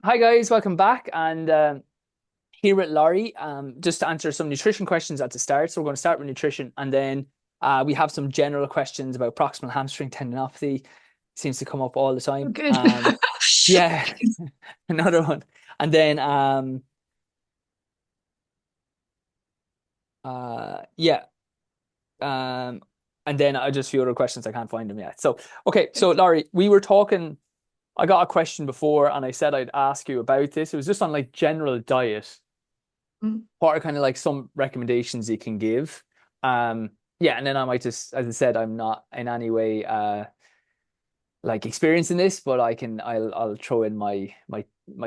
Hi guys, welcome back. And here with Laurie, just to answer some nutrition questions at the start. So we're going to start with nutrition, and then we have some general questions about proximal hamstring tendinopathy. Seems to come up all the Oh, time. good. Yeah, another one, and then yeah, um, and then just a few other questions. I can't find them yet. So okay, so Laurie, we were talking. I got a question before, and I said I'd ask you about this. It was just on like general diet. Mm. What are kind of like some recommendations you can give? Yeah, and then I might just, as I said, I'm not in any way like experiencing this, but I'll throw in my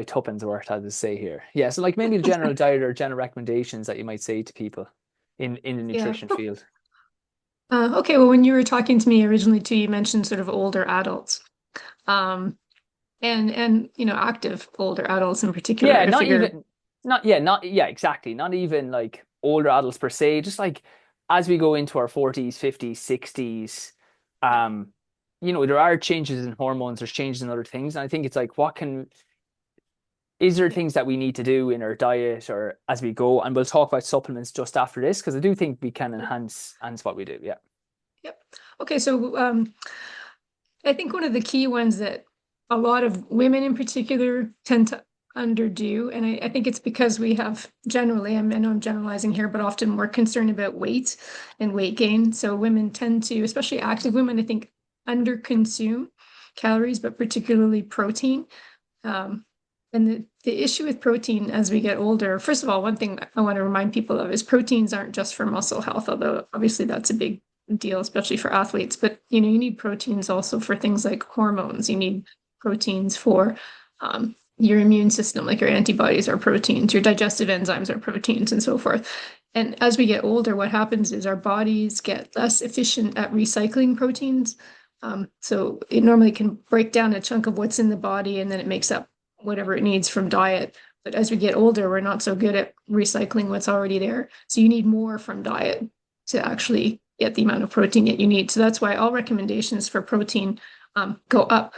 tuppence worth, as I say here. Yeah, so like maybe the general diet or general recommendations that you might say to people in the Yeah. nutrition field. Okay. Well, when you were talking to me originally too, you mentioned sort of older adults, um, and active older adults in particular. Yeah, I not figure, even not yeah, not yeah, exactly. Not even like older adults per se, just like as we go into our 40s, 50s, 60s, yeah, um, there are changes in hormones, there's changes in other things. And I think it's like is there yeah, things that we need to do in our diet or as we go? And we'll talk about supplements just after this, because I do think we can yeah, enhance what we do. Yeah. yep. Okay. So, I think one of the key ones that a lot of women in particular tend to underdo, and I think it's because we have generally, I know I'm generalizing here, but often more concerned about weight and weight gain. So women tend to, especially active women, I think, underconsume calories, but particularly protein. Um, and the issue with protein as we get older, first of all, one thing I want to remind people of is proteins aren't just for muscle health, although obviously that's a big deal, especially for athletes. But you need proteins also for things like hormones. You need proteins for your immune system, like your antibodies are proteins, your digestive enzymes are proteins, and so forth. And as we get older, what happens is our bodies get less efficient at recycling proteins. So it normally can break down a chunk of what's in the body and then it makes up whatever it needs from diet. But as we get older, we're not so good at recycling what's already there. So you need more from diet to actually get the amount of protein that you need. So that's why all recommendations for protein go up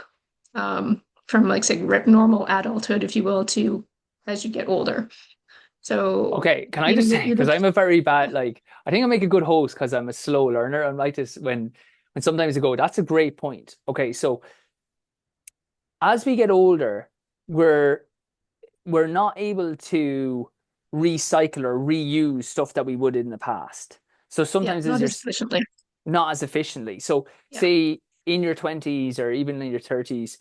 from, like, say, normal adulthood, if you will, to as you get older. So, Okay, can I just say, you're because looking. I'm a very bad, like, I think I make a good host because I'm a slow learner. I'm like this when sometimes I go, that's a great point. Okay, so as we get older, we're we're not able to recycle or reuse stuff that we would in the past. So Yeah, sometimes not as there's efficiently. not as efficiently. So Yeah. say in your 20s or even in your 30s,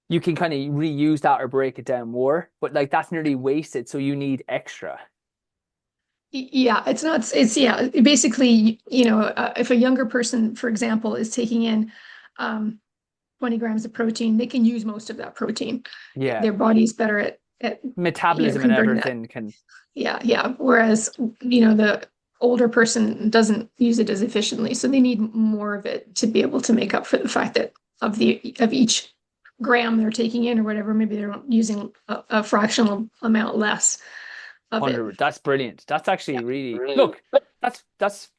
you can kind of reuse that or break it down more, but like that's nearly wasted. So you need extra. Yeah, it's not, yeah, basically, if a younger person, for example, is taking in 20 grams of protein, they can use most of that protein. Yeah. Their body's better at Metabolism and converting that. everything can Yeah, yeah. Whereas, the older person doesn't use it as efficiently. So they need more of it to be able to make up for the fact that of each gram they're taking in or whatever, maybe they're using a fractional amount less of it. 100. That's brilliant. That's actually really look, that's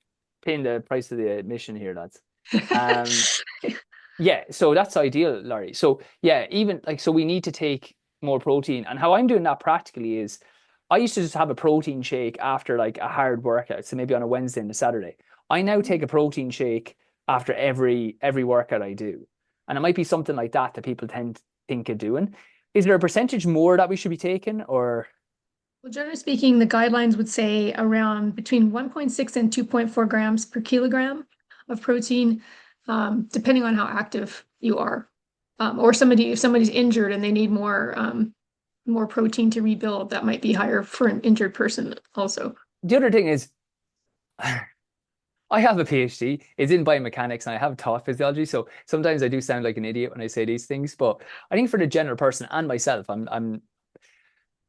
paying the price of the admission here, lads. Um, yeah, so that's ideal, Laurie. So yeah, even like so we need to take more protein. And how I'm doing that practically is I used to just have a protein shake after like a hard workout. So maybe on a Wednesday and a Saturday. I now take a protein shake after every workout I do. And it might be something like that that people tend to think of doing. Is there a percentage more that we should be taking or Well, generally speaking, the guidelines would say around between 1.6 and 2.4 grams per kilogram of protein, depending on how active you are. Or if somebody's injured and they need more protein to rebuild, that might be higher for an injured person also. the other thing is I have a PhD. It's in biomechanics and I have taught physiology. So sometimes I do sound like an idiot when I say these things. But I think for the general person and myself, I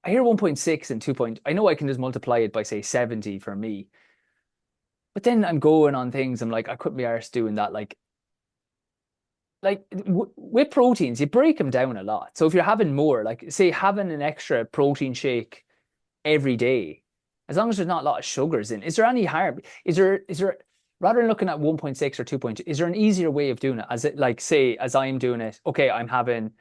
hear 1.6 and 2 point. I know I can just multiply it by say 70 for me. But then I'm going on things. I'm like, I couldn't be arsed doing that. Like w with proteins, you break them down a lot. So if you're having more, like say having an extra protein shake every day, as long as there's not a lot of sugars in, is there any harm? Is there rather than looking at 1.6 or 2.2, is there an easier way of doing it? As it like say as I'm doing it, okay, I'm having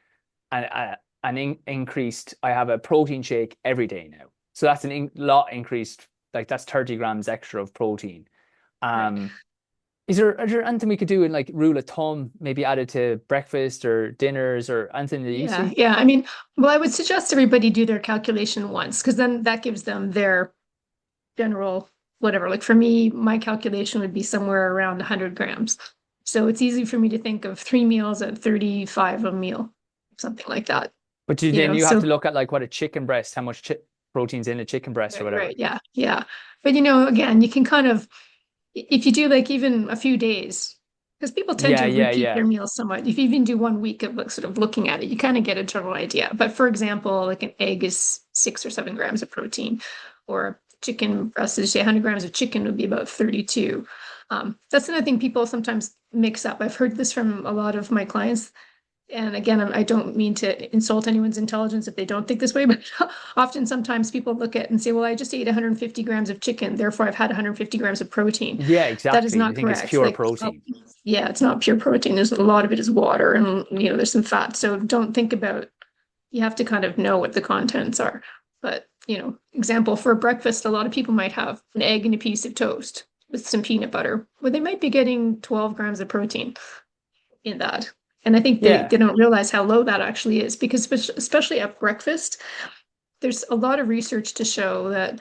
an increased, I have a protein shake every day now. So that's an in lot increased, like that's 30 grams extra of protein. Right. Um, is there anything we could do in like rule of thumb, maybe added to breakfast or dinners or anything that you Yeah, see? yeah. I mean, well, I would suggest everybody do their calculation once because then that gives them their general whatever. Like for me, my calculation would be somewhere around 100 grams. So it's easy for me to think of 3 meals at 35 a meal, something like that. But then you have So to look at like what a chicken breast, how much chi protein's in a chicken breast or right, whatever. right, yeah, yeah. But again, you can kind of if you do like even a few days, because people tend Yeah, to yeah, repeat yeah. their meals somewhat. If you even do 1 week of like sort of looking at it, you kind of get a general idea. But for example, like an egg is 6 or 7 grams of protein, or chicken breast is say 100 grams of chicken would be about 32. That's another thing people sometimes mix up. I've heard this from a lot of my clients. And again, I don't mean to insult anyone's intelligence if they don't think this way, but often sometimes people look at and say, well, I just ate 150 grams of chicken, therefore I've had 150 grams of protein. Yeah, That is exactly. They not think it's correct. pure Like, protein. yeah, it's not pure protein. There's a lot of it is water and, there's some fat. So don't think about, you have to kind of know what the contents are. But, example for breakfast, a lot of people might have an egg and a piece of toast with some peanut butter, where they might be getting 12 grams of protein in that. And I think they Yeah. don't realize how low that actually is because especially at breakfast, there's a lot of research to show that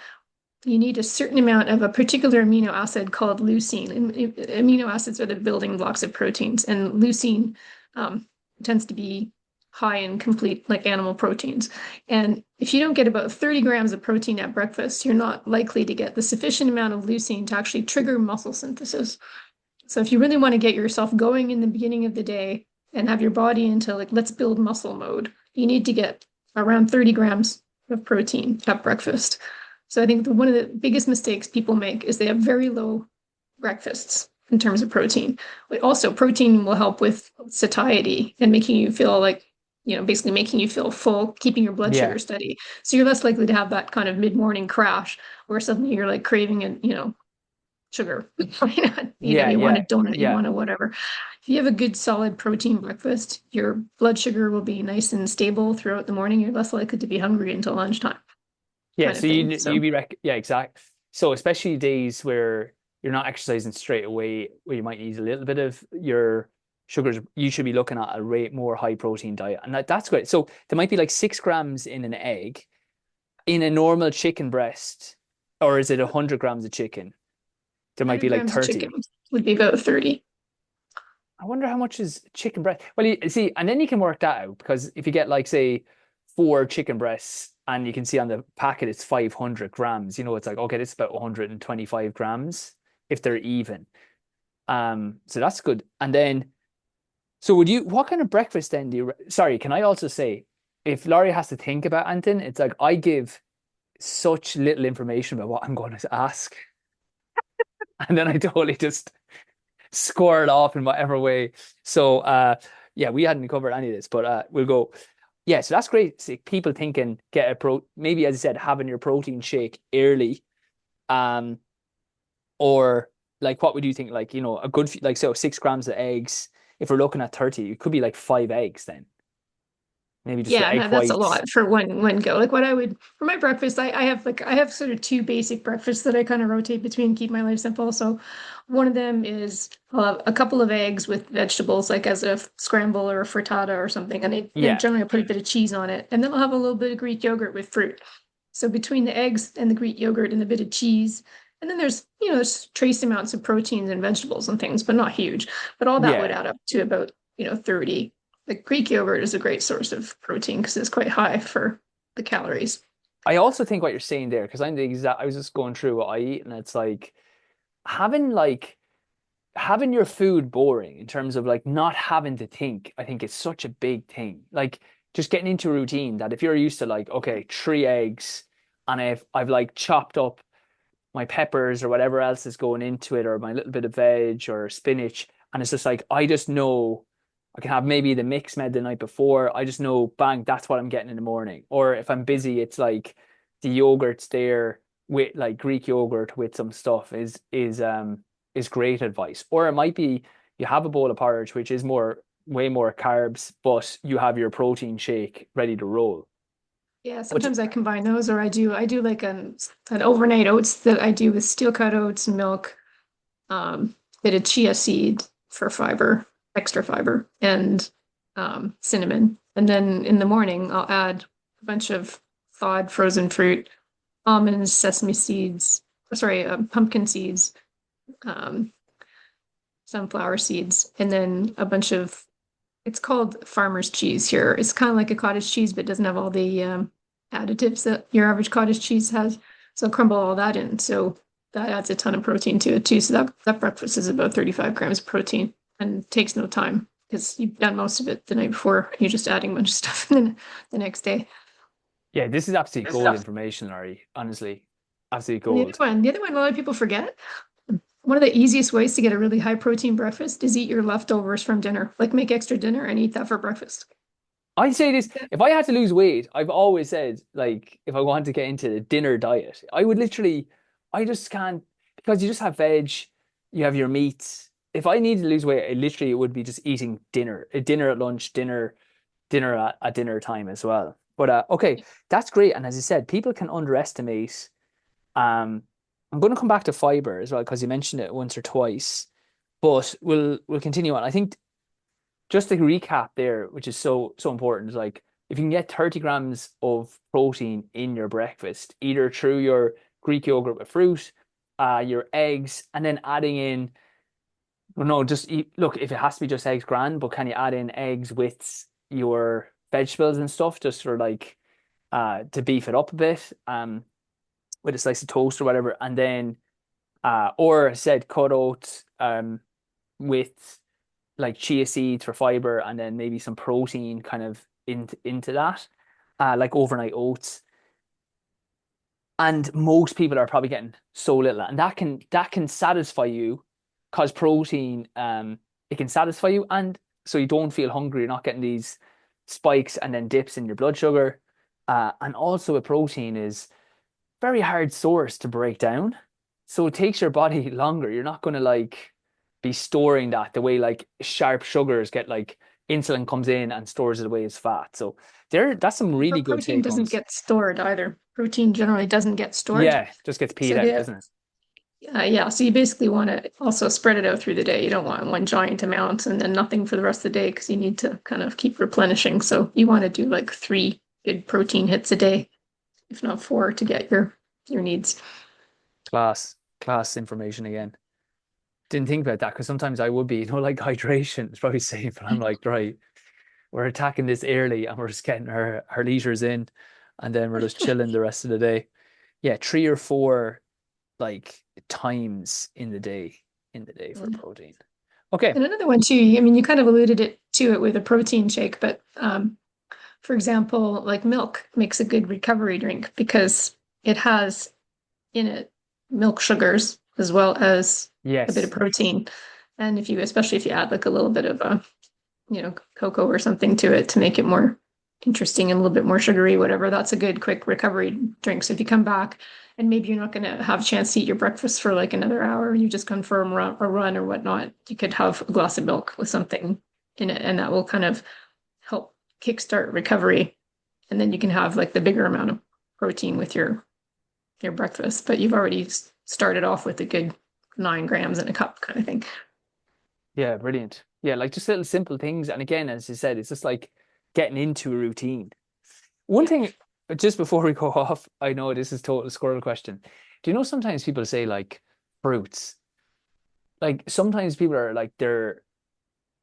you need a certain amount of a particular amino acid called leucine. And amino acids are the building blocks of proteins, and leucine tends to be high in complete like animal proteins. And if you don't get about 30 grams of protein at breakfast, you're not likely to get the sufficient amount of leucine to actually trigger muscle synthesis. So if you really want to get yourself going in the beginning of the day and have your body into like let's build muscle mode, you need to get around 30 grams of protein at breakfast. So I think one of the biggest mistakes people make is they have very low breakfasts in terms of protein. But also, protein will help with satiety and making you feel like, basically making you feel full, keeping your blood Yeah. sugar steady. So you're less likely to have that kind of mid-morning crash where suddenly you're like craving and, sugar. Yeah, You want a yeah, donut, you yeah. want a whatever. If you have a good solid protein breakfast, your blood sugar will be nice and stable throughout the morning. You're less likely to be hungry until lunchtime, Yeah, kind of so thing. you So be yeah, exact. So especially days where you're not exercising straight away, where you might need a little bit of your sugars, you should be looking at a rate more high protein diet. And that's great. So there might be like 6 grams in an egg in a normal chicken breast, or is it 100 grams of chicken? There might 100 be like grams of chicken 30. would be about 30. I wonder how much is chicken breast. Well, you see, and then you can work that out because if you get like say 4 chicken breasts and you can see on the packet it's 500 grams, it's like okay, it's about 125 grams if they're even. So that's good. And then, so would you? What kind of breakfast then do you? Sorry, can I also say, if Laurie has to think about anything, it's like I give such little information about what I'm going to ask, and then I totally just score it off in whatever way. So yeah, we hadn't covered any of this, but we'll go. Yeah, so that's great. See, people thinking get a maybe as I said, having your protein shake early. Um, or like what would you think? Like, a good like so 6 grams of eggs. If we're looking at 30, it could be like 5 eggs then. Maybe just the Yeah, egg that's a whites. lot for one go. Like what I would for my breakfast, I have sort of two basic breakfasts that I kind of rotate between, keep my life simple. So one of them is I'll have a couple of eggs with vegetables, like as a scramble or a frittata or something, and then Yeah, generally I put a bit of cheese on it, and then I'll have a little bit of Greek yogurt with fruit. So between the eggs and the Greek yogurt and a bit of cheese, and then there's trace amounts of proteins and vegetables and things, but not huge. But all that would yeah. add up to about 30. The Greek yogurt is a great source of protein because it's quite high for the calories. I also think what you're saying there, because I'm the exact I was just going through what I eat, and it's having like having your food boring in terms of like not having to think, I think it's such a big thing. Like just getting into a routine that if you're used to like, okay, 3 eggs and I've like chopped up my peppers or whatever else is going into it, or my little bit of veg or spinach, and it's just like I just know I can have maybe the mix med the night before. I just know, bang, that's what I'm getting in the morning. Or if I'm busy, it's like the yogurt's there with like Greek yogurt with some stuff is great advice. Or it might be you have a bowl of porridge, which is more way more carbs, but you have your protein shake ready to roll. Yeah, Which, sometimes I combine those, or I do like an overnight oats that I do with steel cut oats, milk, bit of chia seed for fiber, extra fiber, and cinnamon. And then in the morning, I'll add a bunch of thawed frozen fruit, almonds, sesame seeds, sorry, pumpkin seeds, um, sunflower seeds, and then a bunch of, it's called farmer's cheese here. It's kind of like a cottage cheese, but doesn't have all the additives that your average cottage cheese has. So I'll crumble all that in. So that adds a ton of protein to it too. So that breakfast is about 35 grams of protein and takes no time because you've done most of it the night before. You're just adding a bunch of stuff the next day. yeah, this is absolutely gold information, Laurie. Honestly, absolutely And gold. the other one a lot of people forget, one of the easiest ways to get a really high protein breakfast is eat your leftovers from dinner. Like make extra dinner and eat that for breakfast. I'd say this, if I had to lose weight, I've always said, like, if I want to get into the dinner diet, I would literally, I just can't, because you just have veg, you have your meats. If I needed to lose weight, it would be just eating dinner, dinner at lunch, dinner at dinner time as well. But okay, that's great. And as you said, people can underestimate. Um, I'm going to come back to fiber as well because you mentioned it once or twice, but we'll continue on. I think just to recap there, which is so important, is like if you can get 30 grams of protein in your breakfast, either through your Greek yogurt with fruit, your eggs, and then adding in, well, no, just eat, look, if it has to be just eggs, grand, but can you add in eggs with your vegetables and stuff just for like to beef it up a bit, with a slice of toast or whatever, and then or I said cut oats with like chia seeds for fiber and then maybe some protein kind of into that, like overnight oats. And most people are probably getting so little, and that can satisfy you because protein it can satisfy you, and so you don't feel hungry. You're not getting these spikes and then dips in your blood sugar. And also, a protein is very hard source to break down. So it takes your body longer. You're not going to like be storing that the way like sharp sugars get like insulin comes in and stores it away as fat. So that's some really good Protein take doesn't homes. get stored either. Protein generally doesn't get stored. Yeah, just gets peed So out, the doesn't it? yeah, so you basically want to also spread it out through the day. You don't want one giant amount and then nothing for the rest of the day because you need to kind of keep replenishing. So you want to do like three good protein hits a day, if not four, to get your needs. Class information again. Didn't think about that because sometimes I would be, like hydration is probably safe, but I'm like, right, we're attacking this early and we're just getting our liters in and then we're just chilling the rest of the day. Yeah, 3 or 4 like times in the day for Mm. protein. Okay. And another one too, I mean, you kind of alluded to it with a protein shake, but for example, like milk makes a good recovery drink because it has in it milk sugars as well as a bit of Yes. protein. And especially if you add like a little bit of cocoa or something to it to make it more interesting and a little bit more sugary, whatever, that's a good quick recovery drink. So if you come back and maybe you're not going to have a chance to eat your breakfast for like another hour, you've just gone for a run or whatnot, you could have a glass of milk with something in it, and that will kind of help kickstart recovery. And then you can have like the bigger amount of protein with your breakfast, but you've already started off with a good 9 grams in a cup kind of thing. Yeah, brilliant. Yeah, like just little simple things. And again, as you said, it's just like getting into a routine. One Yeah. thing, just before we go off, I know this is total squirrel question. Do you know sometimes people say like fruits? Like sometimes people are like they're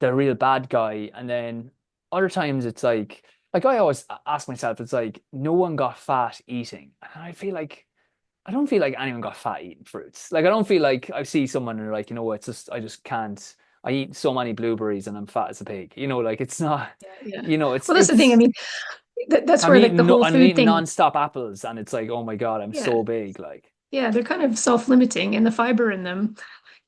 a real bad guy, and then other times it's like I always ask myself, it's like no one got fat eating. And I don't feel like anyone got fat eating fruits. Like I don't feel like I see someone and they're like, it's just I just can't. I eat so many blueberries and I'm fat as a pig. Like it's not, Yeah, yeah. it's Well, that's the thing. I mean, that's I'm where like the eating no, whole I'm food eating thing, non-stop apples and it's like, oh my God, I'm yeah, so big. Like, yeah, they're kind of self-limiting, and the fiber in them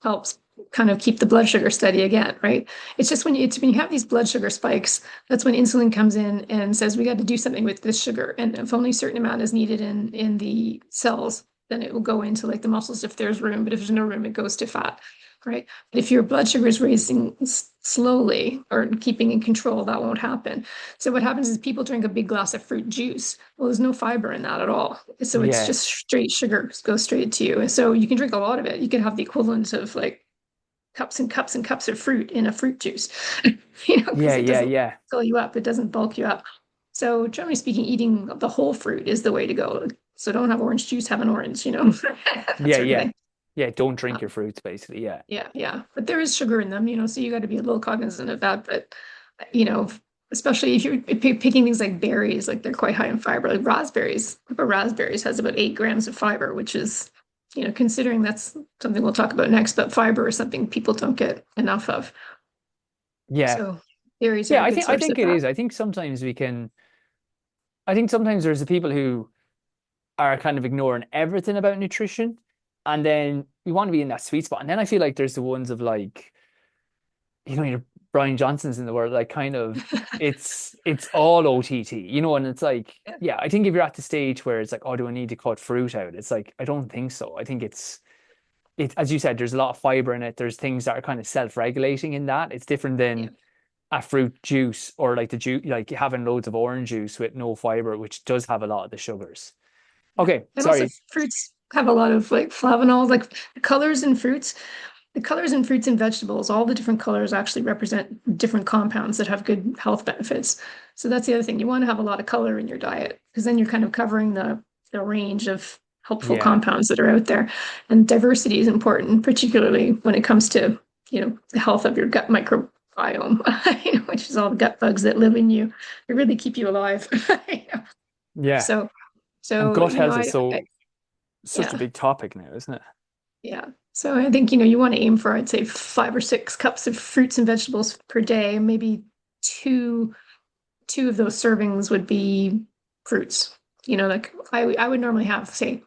helps kind of keep the blood sugar steady again, right? It's when you have these blood sugar spikes, that's when insulin comes in and says we got to do something with this sugar, and if only a certain amount is needed in the cells, then it will go into like the muscles if there's room, but if there's no room, it goes to fat, right? But if your blood sugar is raising slowly or keeping in control, that won't happen. So what happens is people drink a big glass of fruit juice. Well, there's no fiber in that at all. So it's just Yes. straight sugar goes straight to you. And so you can drink a lot of it. You can have the equivalent of like cups and cups and cups of fruit in a fruit juice, Yeah, because it yeah, doesn't yeah. fill you up, it doesn't bulk you up. So generally speaking, eating the whole fruit is the way to go. So don't have orange juice, have an orange, that Yeah, sort of yeah. thing. Yeah, don't drink Uh, your fruits, basically. Yeah. yeah, yeah. But there is sugar in them, so you got to be a little cognizant of that. But you know, especially if you're picking things like berries, like they're quite high in fiber. Like raspberries, a group of raspberries has about 8 grams of fiber, which is, considering that's something we'll talk about next, but fiber is something people don't get enough of. Yeah. So berries are Yeah, a good I source think of it that. is. I think sometimes there's the people who are kind of ignoring everything about nutrition, and then you want to be in that sweet spot. And then I feel like there's the ones of like, your Brian Johnsons in the world, like kind of it's all OTT, and it's like, Yeah, yeah, I think if you're at the stage where it's like, oh, do I need to cut fruit out? It's like, I don't think so. I think it, as you said, there's a lot of fiber in it. There's things that are kind of self-regulating in that. It's different yeah, than a fruit juice, or like the juice, like having loads of orange juice with no fiber, which does have a lot of the sugars. yeah. Okay, And also sorry. fruits have a lot of like flavonols, like colors in fruits. The colors in fruits and vegetables, all the different colors actually represent different compounds that have good health benefits. So that's the other thing. You want to have a lot of color in your diet because then you're kind of covering the range of helpful Yeah, compounds that are out there. And diversity is important, particularly when it comes to, the health of your gut microbiome, which is all the gut bugs that live in you. They really keep you alive. You know? yeah. So, And so, gut health is I such a yeah. big topic now, isn't it? Yeah. So I think, you want to aim for, I'd say 5 or 6 cups of fruits and vegetables per day. Maybe two, two of those servings would be fruits. Like I would normally have, say,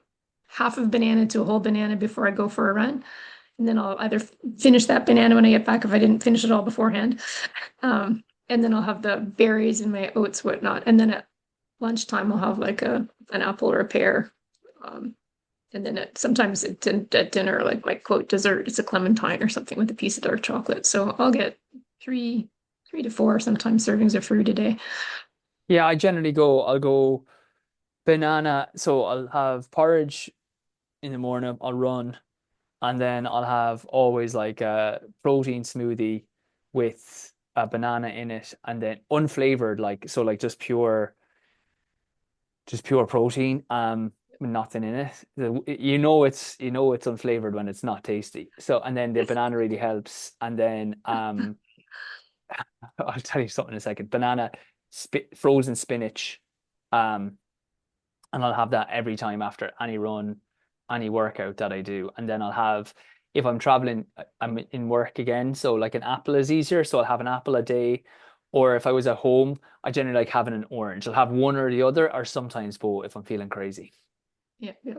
half of banana to a whole banana before I go for a run. And then I'll either finish that banana when I get back if I didn't finish it all beforehand. And then I'll have the berries and my oats, whatnot. And then at lunchtime, I'll have like an apple or a pear. Um, and then sometimes at dinner, like my quote dessert is a clementine or something with a piece of dark chocolate. So I'll get three, 3 to 4 sometimes servings of fruit a day. Yeah, I'll go banana. So I'll have porridge in the morning, I'll run, and then I'll have always like a protein smoothie with a banana in it, and then unflavored, like, so like just pure protein, with nothing in it. It's unflavored when it's not tasty. So, and then the banana really helps. And then I'll tell you something in a second. Banana, frozen spinach, um, and I'll have that every time after any run, any workout that I do. And then I'll have, if I'm traveling, I'm in work again, so like an apple is easier. So I'll have an apple a day. Or if I was at home, I generally like having an orange. I'll have one or the other, or sometimes both if I'm feeling crazy. Yeah, yeah.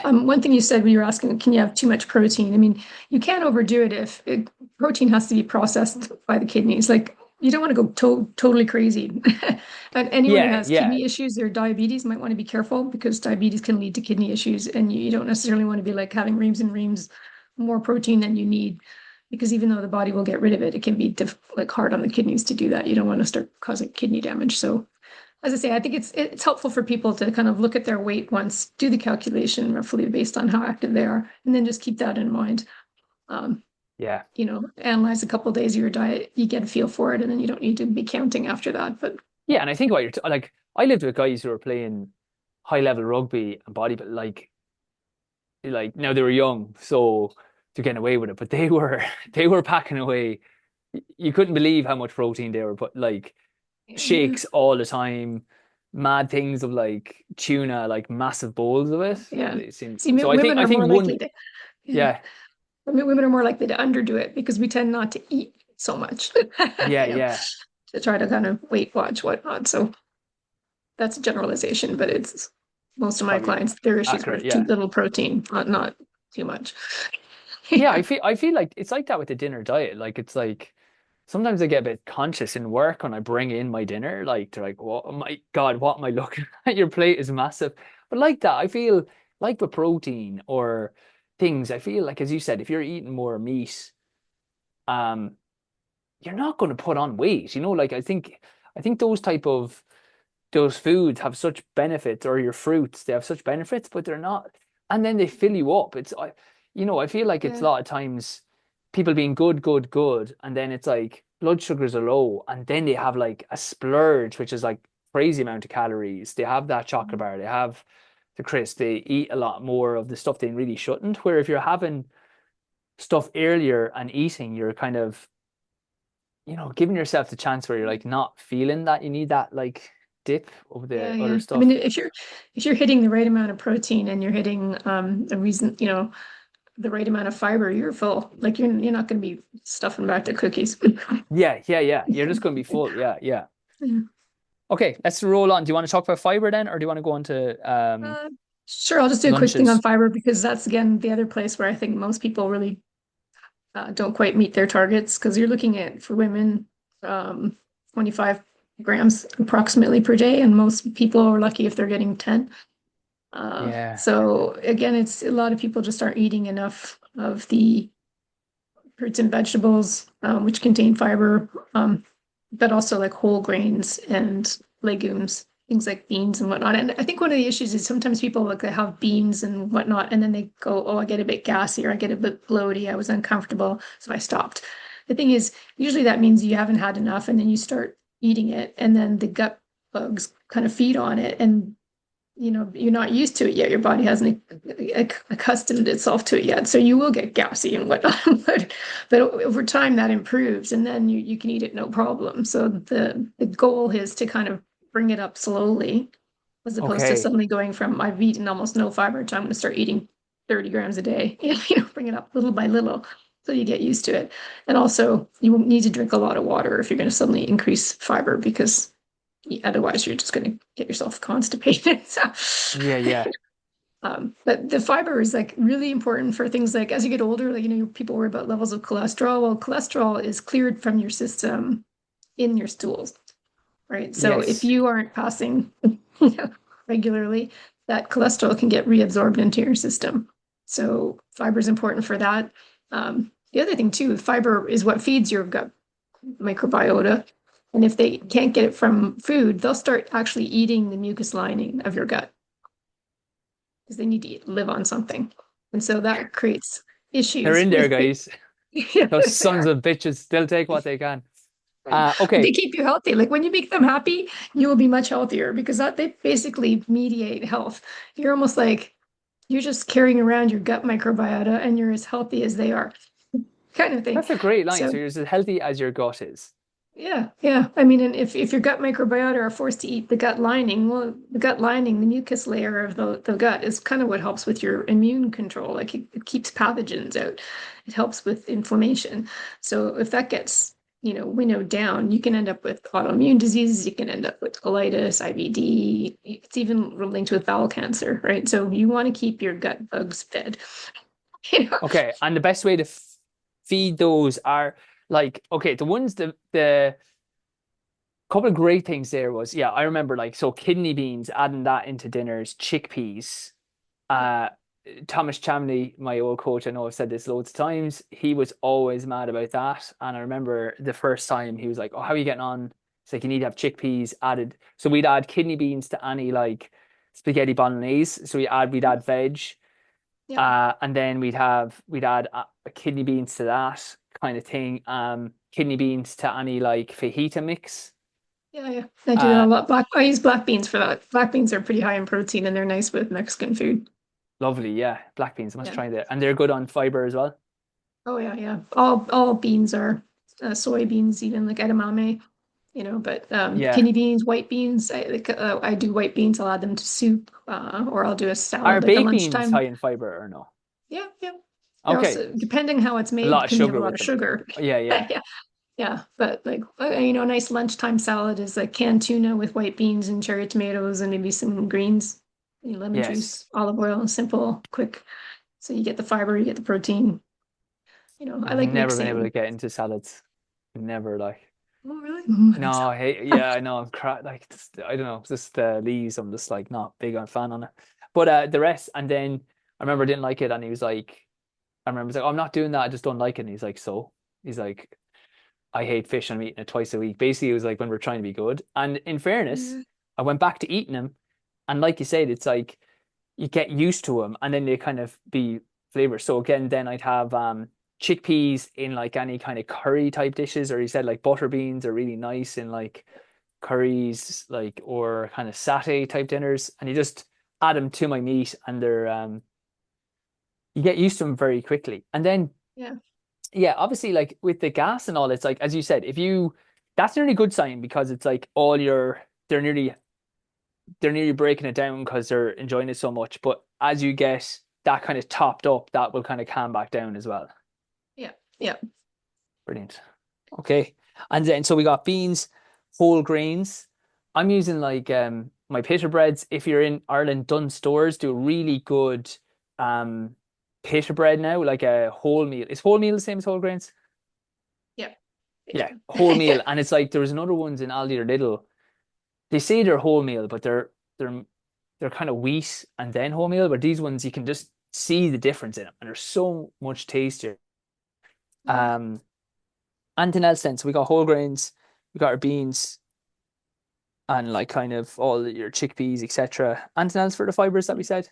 One thing you said when you were asking, can you have too much protein? I mean, you can't overdo it if protein has to be processed by the kidneys. Like, you don't want to go totally crazy. And anyone who Yeah, has yeah, kidney issues or diabetes might want to be careful because diabetes can lead to kidney issues, and you don't necessarily want to be like having reams and reams more protein than you need. Because even though the body will get rid of it, it can be like hard on the kidneys to do that. You don't want to start causing kidney damage. So as I say, I think it's helpful for people to kind of look at their weight once, do the calculation roughly based on how active they are, and then just keep that in mind. Um, yeah. Analyze a couple of days of your diet, you get a feel for it, and then you don't need to be counting after that. But Yeah, and I think what you're like, I lived with guys who were playing high level rugby and body, but like now they were young, so they're getting away with it. But they were they were packing away. You couldn't believe how much protein they were put, like yeah, shakes all the time, mad things of like tuna, like massive bowls of it. yeah. It seemed See, so. women I are think more one, likely to, yeah, yeah, I mean, women are more likely to underdo it because we tend not to eat so much, yeah, you know, yeah, to try to kind of weight watch whatnot. So that's a generalization, but it's most of my probably clients, their issues were accurate. too Yeah, little protein, not too much. yeah. Yeah. I feel like it's like that with the dinner diet. Like it's like sometimes I get a bit conscious in work when I bring in my dinner. Like they're like, "Oh my God, what am I looking at? Your plate is massive." But like that, I feel like with protein or things, I feel like, as you said, if you're eating more meat, um, you're not going to put on weight. Like I think those foods have such benefits, or your fruits, they have such benefits, but they're not. And then they fill you up. I feel like it's a Yeah. lot of times people being good, good, good, and then it's like blood sugars are low, and then they have like a splurge, which is like crazy amount of calories. They have that chocolate bar, they have the crisp, they eat a lot more of the stuff they really shouldn't. Where if you're having stuff earlier and eating, you're kind of giving yourself the chance where you're like not feeling that you need that like dip of Yeah, the other yeah. I mean, stuff. if you're hitting the right amount of protein and you're hitting a reason, the right amount of fiber, you're full. Like you're not going to be stuffing back to cookies. Yeah, yeah, yeah. You're just going to be full. Yeah, yeah. Yeah. Okay, let's roll on. Do you want to talk about fiber then, or do you want to go into Uh, sure, I'll just do a quick thing on lunches? fiber because that's again the other place where I think most people really don't quite meet their targets because you're looking at for women 25 grams approximately per day, and most people are lucky if they're getting 10. Yeah. So again, it's a lot of people just aren't eating enough of the fruits and vegetables, which contain fiber, but also like whole grains and legumes, things like beans and whatnot. And I think one of the issues is sometimes people like they have beans and whatnot, and then they go, "Oh, I get a bit gassy or I get a bit bloaty. I was uncomfortable, so I stopped." The thing is, usually that means you haven't had enough, and then you start eating it, and then the gut bugs kind of feed on it, and you're not used to it yet. Your body hasn't accustomed itself to it yet. So you will get gassy and whatnot. but over time that improves and then you can eat it no problem. So the goal is to kind of bring it up slowly as opposed to Okay. suddenly going from I've eaten almost no fiber to I'm going to start eating 30 grams a day. Bring it up little by little so you get used to it. And also you need to drink a lot of water if you're going to suddenly increase fiber because otherwise you're just going to get yourself constipated. So, Yeah, yeah. but the fiber is like really important for things like as you get older, like, people worry about levels of cholesterol. Well, cholesterol is cleared from your system in your stools, right? So if Yes. you aren't passing regularly, that cholesterol can get reabsorbed into your system. So fiber is important for that. The other thing too, fiber is what feeds your gut microbiota. And if they can't get it from food, they'll start actually eating the mucus lining of your gut because they need to live on something. And so that creates They're issues in there, with guys. yeah, Those sons there. of bitches, they'll take what they can. But Okay. they keep you healthy. Like when you make them happy, you will be much healthier because they basically mediate health. You're almost like you're just carrying around your gut microbiota and you're as healthy as they are, kind of thing. That's a great line. So So you're as healthy as your gut is. yeah, yeah. I mean, and if your gut microbiota are forced to eat the gut lining, well, the gut lining, the mucus layer of the gut is kind of what helps with your immune control. Like it keeps pathogens out. It helps with inflammation. So if that gets, winnowed down, you can end up with autoimmune diseases. You can end up with colitis, IBD. It's even linked with bowel cancer, right? So you want to keep your gut bugs fed. You know? Okay. And the best way to feed those are like, okay, the ones the couple of great things there was, yeah, I remember like, so kidney beans, adding that into dinners, chickpeas. Yeah, Uh, Thomas Chamney, my old coach, I know I've said this loads of times, he was always mad about that. And I remember the first time he was like, "Oh, how are you getting on?" It's like, you need to have chickpeas added. So we'd add kidney beans to any like spaghetti bolognese. So we'd add veg. yeah, And then we'd add kidney beans to that kind of thing. Kidney beans to any like fajita mix. yeah, yeah. I do that a Uh, lot. I use black beans for that. Black beans are pretty high in protein and they're nice with Mexican food. Lovely, yeah. Black beans, I must Yeah. try that. And they're good on fiber as well. Oh yeah, yeah. All beans are soybeans, even like edamame, but Yeah. kidney beans, white beans. I do white beans. I'll add them to soup, or I'll do a Are salad like a baked beans high lunchtime. in fiber or no? Yeah, yeah. They're Okay. also depending how it's A made, lot of can have a sugar lot with of them. sugar. Yeah, yeah. Yeah, yeah. But like a nice lunchtime salad is like canned tuna with white beans and cherry tomatoes and maybe some greens, lemon Yes. juice, olive oil, simple, quick. So you get the fiber, you get the protein. I I've like never been able to mixing. get into salads. Never like. Oh, really? Oh, I think so. No, I hate, yeah, I know. I'm like, I don't know, just the leaves. I'm just like not big on fan on it. But the rest, and then I remember I didn't like it, and he was like, I remember he's like, oh, I'm not doing that. I just don't like it. And he's like, so he's like, I hate fish. I'm eating it twice a week. Basically, it was like when we're trying to be good. And in fairness, Yeah. I went back to eating them, and like you said, it's like you get used to them, and then they kind of be flavor. So again, then I'd have chickpeas in like any kind of curry type dishes, or he said like butter beans are really nice in like curries, like or kind of satay type dinners, and you just add them to my meat, and they're you get used to them very quickly. And then Yeah. yeah, obviously like with the gas and all, it's like as you said, if you that's nearly a good sign because it's like all your they're nearly breaking it down because they're enjoying it so much. But as you get that kind of topped up, that will kind of calm back down as well. Yeah. Yeah. Brilliant. Okay. And then so we got beans, whole grains. I'm using like my pita breads. If you're in Ireland, Dunn stores do a really good um pita bread now, like a wholemeal. Is wholemeal the same as whole grains? Yeah. Yeah, Pizza. wholemeal. And it's like there's another ones in Aldi or Lidl. They say they're wholemeal, but they're they're kind of wheat and then wholemeal. But these ones you can just see the difference in them, and they're so much tastier. Yeah. Um, anything else then? So we got whole grains, we got our beans, and like kind of all your chickpeas, etc. Anything else for the fibers that we said?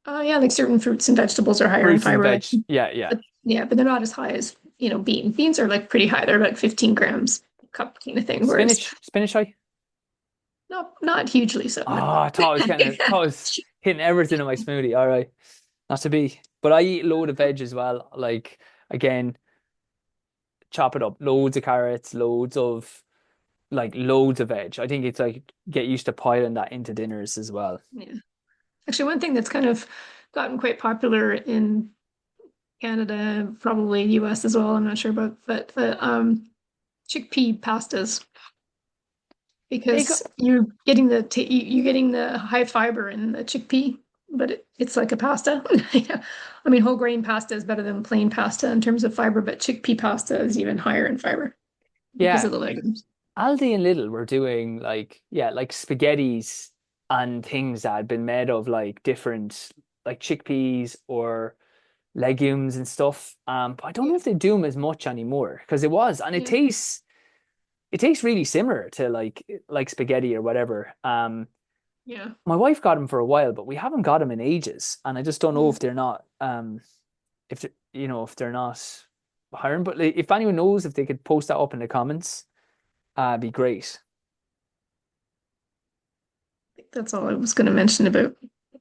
Yeah, like certain fruits and vegetables are higher in Fruits and fiber. veg. Yeah, yeah. But yeah, but they're not as high as, beans. Beans are like pretty high. They're like 15 grams a cup kind of thing. Whereas Spinach high. not hugely so, Oh, no. I thought I was thought I was hitting everything in my smoothie. All right, not to be. But I eat a load of veg as well. Like again, chop it up, loads of carrots, loads of veg. I think it's like get used to piling that into dinners as well. Yeah. Actually, one thing that's kind of gotten quite popular in Canada, probably US as well, I'm not sure about, but chickpea pastas They because got you're getting the high fiber in the chickpea, but it's like a pasta. Yeah. I mean, whole grain pasta is better than plain pasta in terms of fiber, but chickpea pasta is even higher in fiber because yeah, of the legumes. Aldi and Lidl were doing like yeah, like spaghettis and things that had been made of like different like chickpeas or legumes and stuff. But I don't know Yeah. if they do them as much anymore because it was, and Yeah. it tastes really similar to like spaghetti or whatever. Yeah. My wife got them for a while, but we haven't got them in ages, and I just don't know Yeah. if they're not if they're, if they're not hiring. But like, if anyone knows if they could post that up in the comments, be great. I think that's all I was going to mention about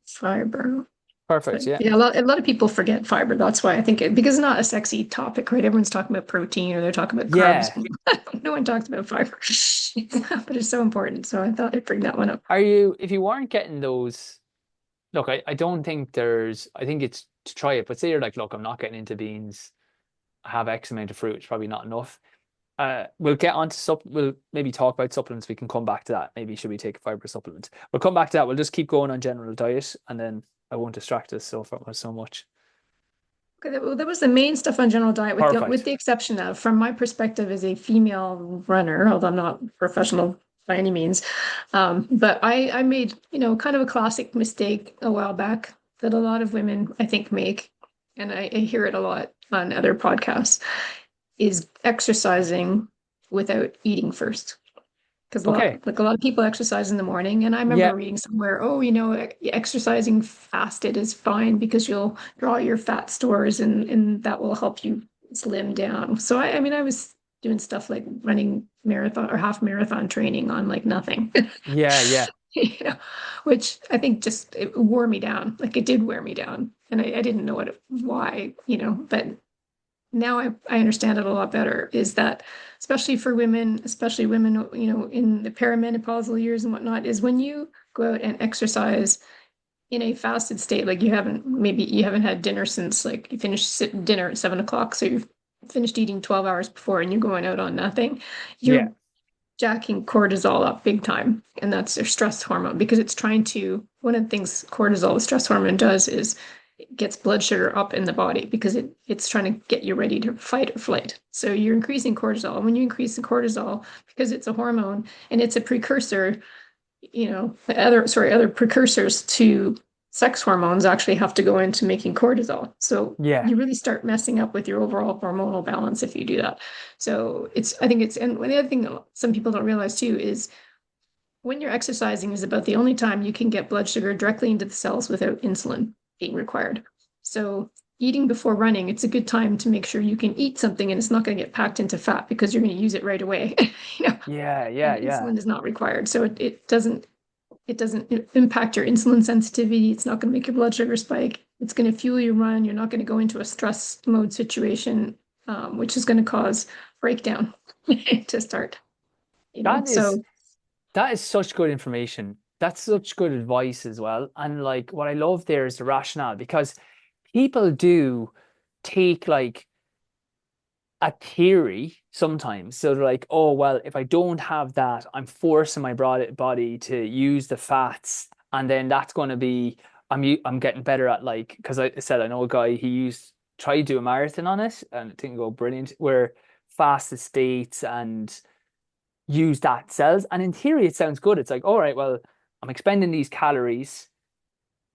fiber. But Perfect. Yeah. yeah, a lot of people forget fiber. That's why I think because it's not a sexy topic, right? Everyone's talking about protein or they're talking about carbs. Yeah. No one talks about fiber, but it's so important. So I thought I'd bring that one up. Are you, if you weren't getting those, look, I don't think I think it's to try it, but say you're like, look, I'm not getting into beans. I have X amount of fruit. It's probably not enough. We'll get on to we'll maybe talk about supplements. We can come back to that. Maybe should we take a fiber supplement? We'll come back to that. We'll just keep going on general diet and then I won't distract us so much. Okay, that was the main stuff on general diet, with Perfect. the exception of, from my perspective as a female runner, although I'm not professional by any means, but I made kind of a classic mistake a while back that a lot of women I think make, and I hear it a lot on other podcasts, is exercising without eating first. Because Okay. a lot of people exercise in the morning, and I remember Yeah. reading somewhere, oh, exercising fasted is fine because you'll draw your fat stores, and that will help you slim down. So I mean, I was doing stuff like running marathon or half marathon training on like nothing, Yeah. Yeah. you know, which I think just it wore me down. Like it did wear me down, and I didn't know why, but now I understand it a lot better, is that especially women, in the perimenopausal years and whatnot, is when you go out and exercise in a fasted state, like maybe you haven't had dinner since like you finished dinner at 7 o'clock. So you've finished eating 12 hours before and you're going out on nothing. Yeah. You're jacking cortisol up big time. And that's your stress hormone because one of the things cortisol, the stress hormone, does is it gets blood sugar up in the body because it's trying to get you ready to fight or flight. So you're increasing cortisol. And when you increase the cortisol, because it's a hormone and it's a precursor other precursors to sex hormones actually have to go into making cortisol. So Yeah. you really start messing up with your overall hormonal balance if you do that. So I think and the other thing that some people don't realize too is when you're exercising is about the only time you can get blood sugar directly into the cells without insulin being required. So eating before running, it's a good time to make sure you can eat something and it's not going to get packed into fat because you're going to use it right away. you know, Yeah, yeah, and yeah. insulin is not required. So it doesn't impact your insulin sensitivity. It's not going to make your blood sugar spike. It's going to fuel your run. You're not going to go into a stress mode situation, which is going to cause breakdown to start. That is So that is such good information. That's such good advice as well. And like what I love there is the rationale because people do take like a theory sometimes. So they're like, oh, well, if I don't have that, I'm forcing my body to use the fats, and then that's going to be I'm getting better at like because I said I know a guy he used tried to do a marathon on it and it didn't go brilliant. Where fasted states and use that cells, and in theory it sounds good. It's like, all right, well, I'm expending these calories,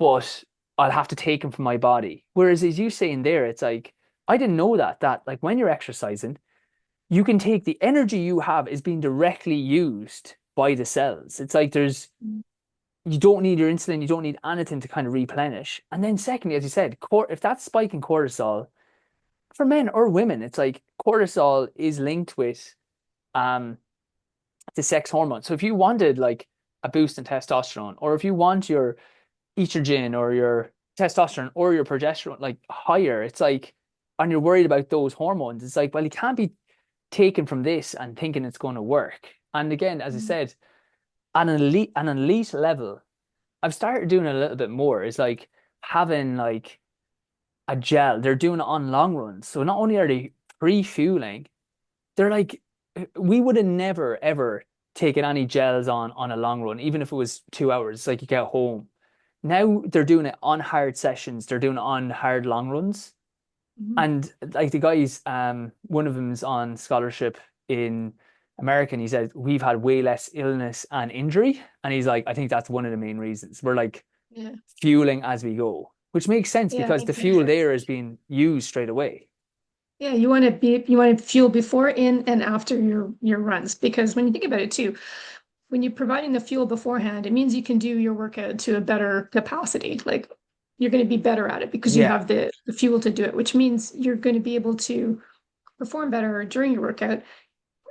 but I'll have to take them from my body. Whereas as you say in there, it's like I didn't know that like when you're exercising you can take the energy you have is being directly used by the cells. It's like you don't need your insulin, you don't need anything to kind of replenish. And then secondly, as you said, if that's spiking cortisol for men or women, it's like cortisol is linked with um the sex hormone. So if you wanted like a boost in testosterone, or if you want your estrogen or your testosterone or your progesterone like higher, it's like, and you're worried about those hormones, it's like, well, you can't be taken from this and thinking it's going to work. And again, as I said, an elite level, I've started doing a little bit more. Is like having like a gel. They're doing it on long runs. So not only are they pre-fueling, they're like we would have never ever taken any gels on a long run, even if it was 2 hours. It's like you get home. Now they're doing it on hard sessions. They're doing it on hard long runs. mhm. And like the guys, one of them's on scholarship in America, and he said we've had way less illness and injury. And he's like, I think that's one of the main reasons. We're like Yeah, fueling as we go, which makes sense yeah, because the fuel exactly. there is being used straight away. Yeah, you want to fuel before, in, and after your runs because when you think about it too, when you're providing the fuel beforehand, it means you can do your workout to a better capacity. Like you're going to be better at it because you Yeah. have the fuel to do it, which means you're going to be able to perform better during your workout.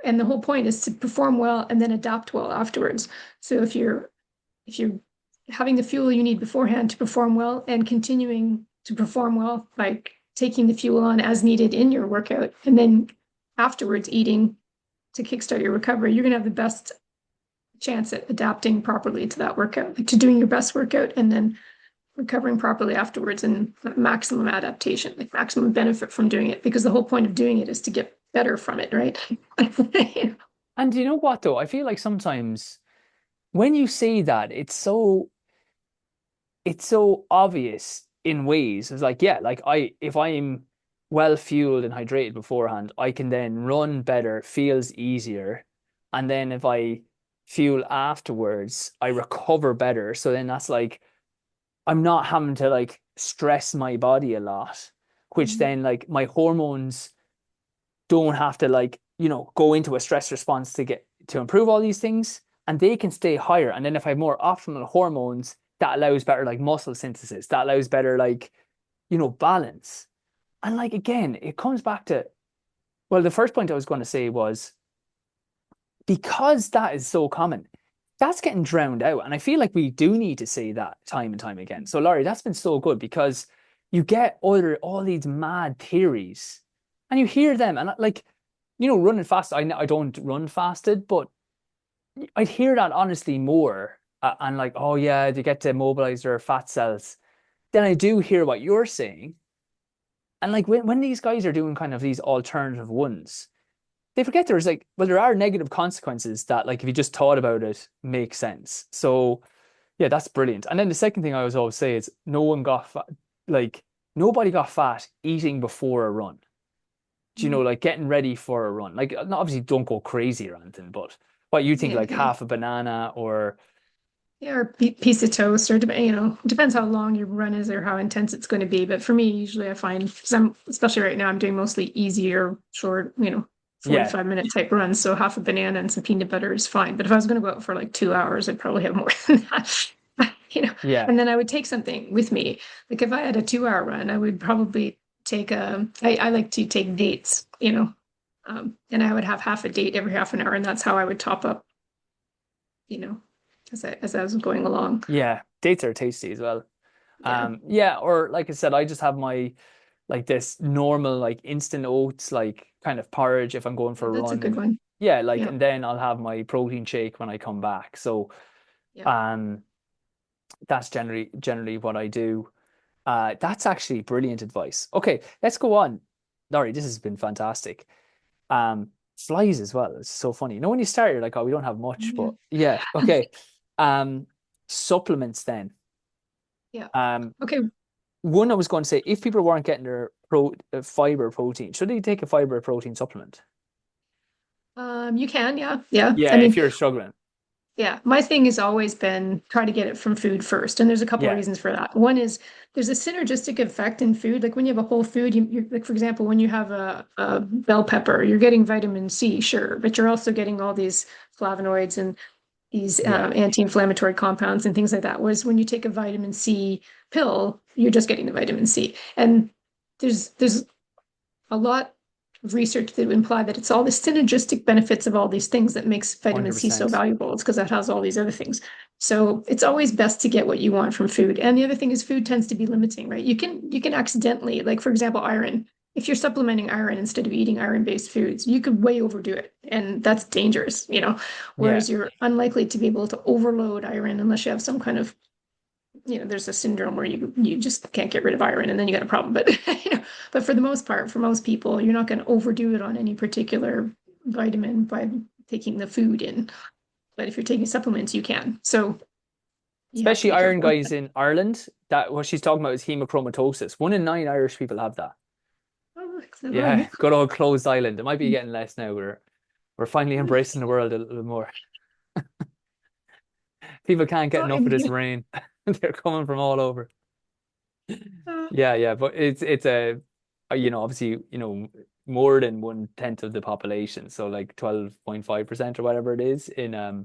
And the whole point is to perform well and then adapt well afterwards. So if you're having the fuel you need beforehand to perform well and continuing to perform well by taking the fuel on as needed in your workout and then afterwards eating to kickstart your recovery, you're going to have the best chance at adapting properly to that workout, like to doing your best workout and then recovering properly afterwards and maximum adaptation, like maximum benefit from doing it. Because the whole point of doing it is to get better from it, right? And you know what though? I feel like sometimes when you say that, it's so obvious in ways. It's like, yeah, like if I'm well fueled and hydrated beforehand, I can then run better, feels easier. And then if I fuel afterwards, I recover better. So then that's like I'm not having to like stress my body a lot, which then like my hormones don't have to like, go into a stress response to get to improve all these things and they can stay higher. And then if I have more optimal hormones, that allows better like muscle synthesis, that allows better like, balance. And like again, it comes back to well, the first point I was going to say was because that is so common, that's getting drowned out. And I feel like we do need to say that time and time again. So, Laurie, that's been so good because you get all these mad theories and you hear them. And like, running fast, I don't run fasted, but I'd hear that honestly more. And like, oh, yeah, they get to mobilize their fat cells. Then I do hear what you're saying. And like, when these guys are doing kind of these alternative ones, they forget there's like, well, there are negative consequences that, like, if you just thought about it, make sense. So, yeah, that's brilliant. And then the second thing I was always say is no one got fat, like, nobody got fat eating before a run. Do you know, like getting ready for a run? Like, obviously, don't go crazy or anything, but what you think, Yeah, like yeah. half a banana or, Yeah, or a piece of toast, or depends how long your run is or how intense it's going to be. But for me, usually I find some, especially right now, I'm doing mostly easier, short, Yeah, 45-minute type runs. So half a banana and some peanut butter is fine. But if I was going to go out for like 2 hours, I'd probably have more than that. You know, yeah, and then I would take something with me. Like if I had a 2 hour run, I would probably take I like to take dates, and I would have half a date every half an hour, and that's how I would top up, you know, as I was going along. yeah. Dates are tasty as well. Yeah. Yeah, or like I said, I just have my like this normal like instant oats like kind of porridge if I'm going for Oh, a that's a good run. one. Yeah, like Yeah. and then I'll have my protein shake when I come back. So Yeah. um that's generally what I do. That's actually brilliant advice. Okay, let's go on. Laurie, this has been fantastic. Flies as well. It's so funny. You know, when you start, you're like, oh, we don't have much, Yeah. but yeah, okay. Um, Supplements then. Yeah. Um, Okay. One I was going to say, if people weren't getting their fiber protein, should they take a fiber protein supplement? You can, yeah. Yeah. I Yeah, if mean, you're struggling. yeah, my thing has always been try to get it from food first. And there's a couple of Yeah, reasons for that. One is there's a synergistic effect in food. Like when you have a whole food, you're like, for example, when you have a bell pepper, you're getting vitamin C, sure, but you're also getting all these flavonoids and these yeah, anti-inflammatory compounds and things like that. Whereas when you take a vitamin C pill, you're just getting the vitamin C. And there's a lot of research that imply that it's all the synergistic benefits of all these things that makes vitamin C so 100%. valuable. It's because that has all these other things. So it's always best to get what you want from food. And the other thing is food tends to be limiting, right? You can accidentally, like for example, iron. If you're supplementing iron instead of eating iron-based foods, you could way overdo it. And that's dangerous. Yeah, Whereas you're unlikely to be able to overload iron unless you have some kind of there's a syndrome where you just can't get rid of iron and then you got a problem. But but for the most part, for most people, you're not going to overdo it on any particular vitamin by taking the food in. But if you're taking supplements, you can. So you have to especially be iron careful with guys that. in Ireland. That what she's talking about is hemochromatosis. 1 in 9 Irish people have that. Oh, excellent. All Yeah, right. good old closed island. It might be getting less now. We're finally embracing the world a little more. People can't get Oh, enough of this rain. They're coming from all over. uh, Yeah, yeah, but it's obviously more than 1/10 of the population, so like 12.5% or whatever it is in yeah.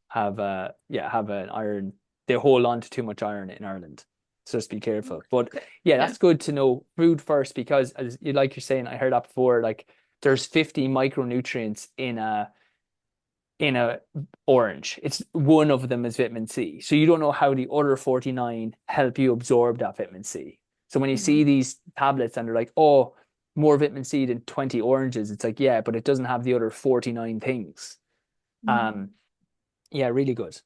have an iron. They hold on to too much iron in Ireland, so just be careful. But Okay. yeah, Yeah. that's good to know food first because as you like you're saying, I heard that before. Like there's 50 micronutrients in a orange. It's one of them is vitamin C. So you don't know how the other 49 help you absorb that vitamin C. So when you Mhm. see these tablets and they're like, oh, more vitamin C than 20 oranges, it's like, yeah, but it doesn't have the other 49 things. Mhm. Um, yeah, really good.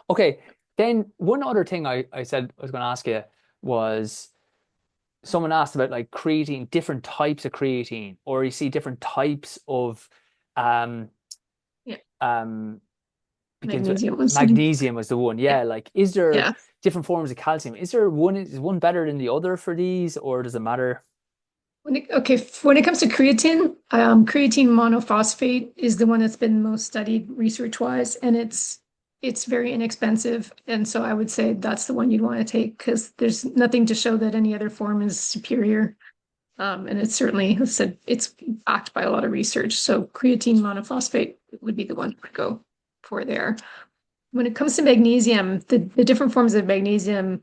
Okay, then one other thing I said I was going to ask you was someone asked about like creatine, different types of creatine, or you see different types of um Yeah. um begins with Magnesium was. magnesium was the one. Yeah. Yeah, like is there Yeah. different forms of calcium? Is one better than the other for these, or does it matter? When it comes to creatine, creatine monophosphate is the one that's been most studied research-wise, and it's very inexpensive. And so I would say that's the one you'd want to take because there's nothing to show that any other form is superior. And it's certainly, as I said, it's backed by a lot of research. So creatine monophosphate would be the one to go for there. When it comes to magnesium, the different forms of magnesium,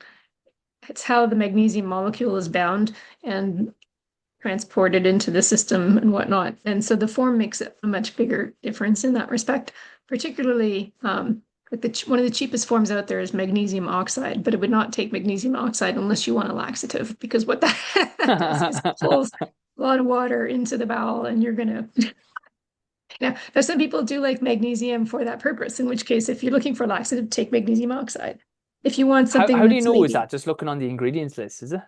it's how the magnesium molecule is bound. And transported into the system and whatnot. And so the form makes a much bigger difference in that respect, particularly like one of the cheapest forms out there is magnesium oxide, but it would not take magnesium oxide unless you want a laxative, because what that does is it pulls a lot of water into the bowel and you're going to now some people do like magnesium for that purpose, in which case if you're looking for laxative, take magnesium oxide. If you want something How do you that's know is maybe that? Just looking on the ingredients list, is it?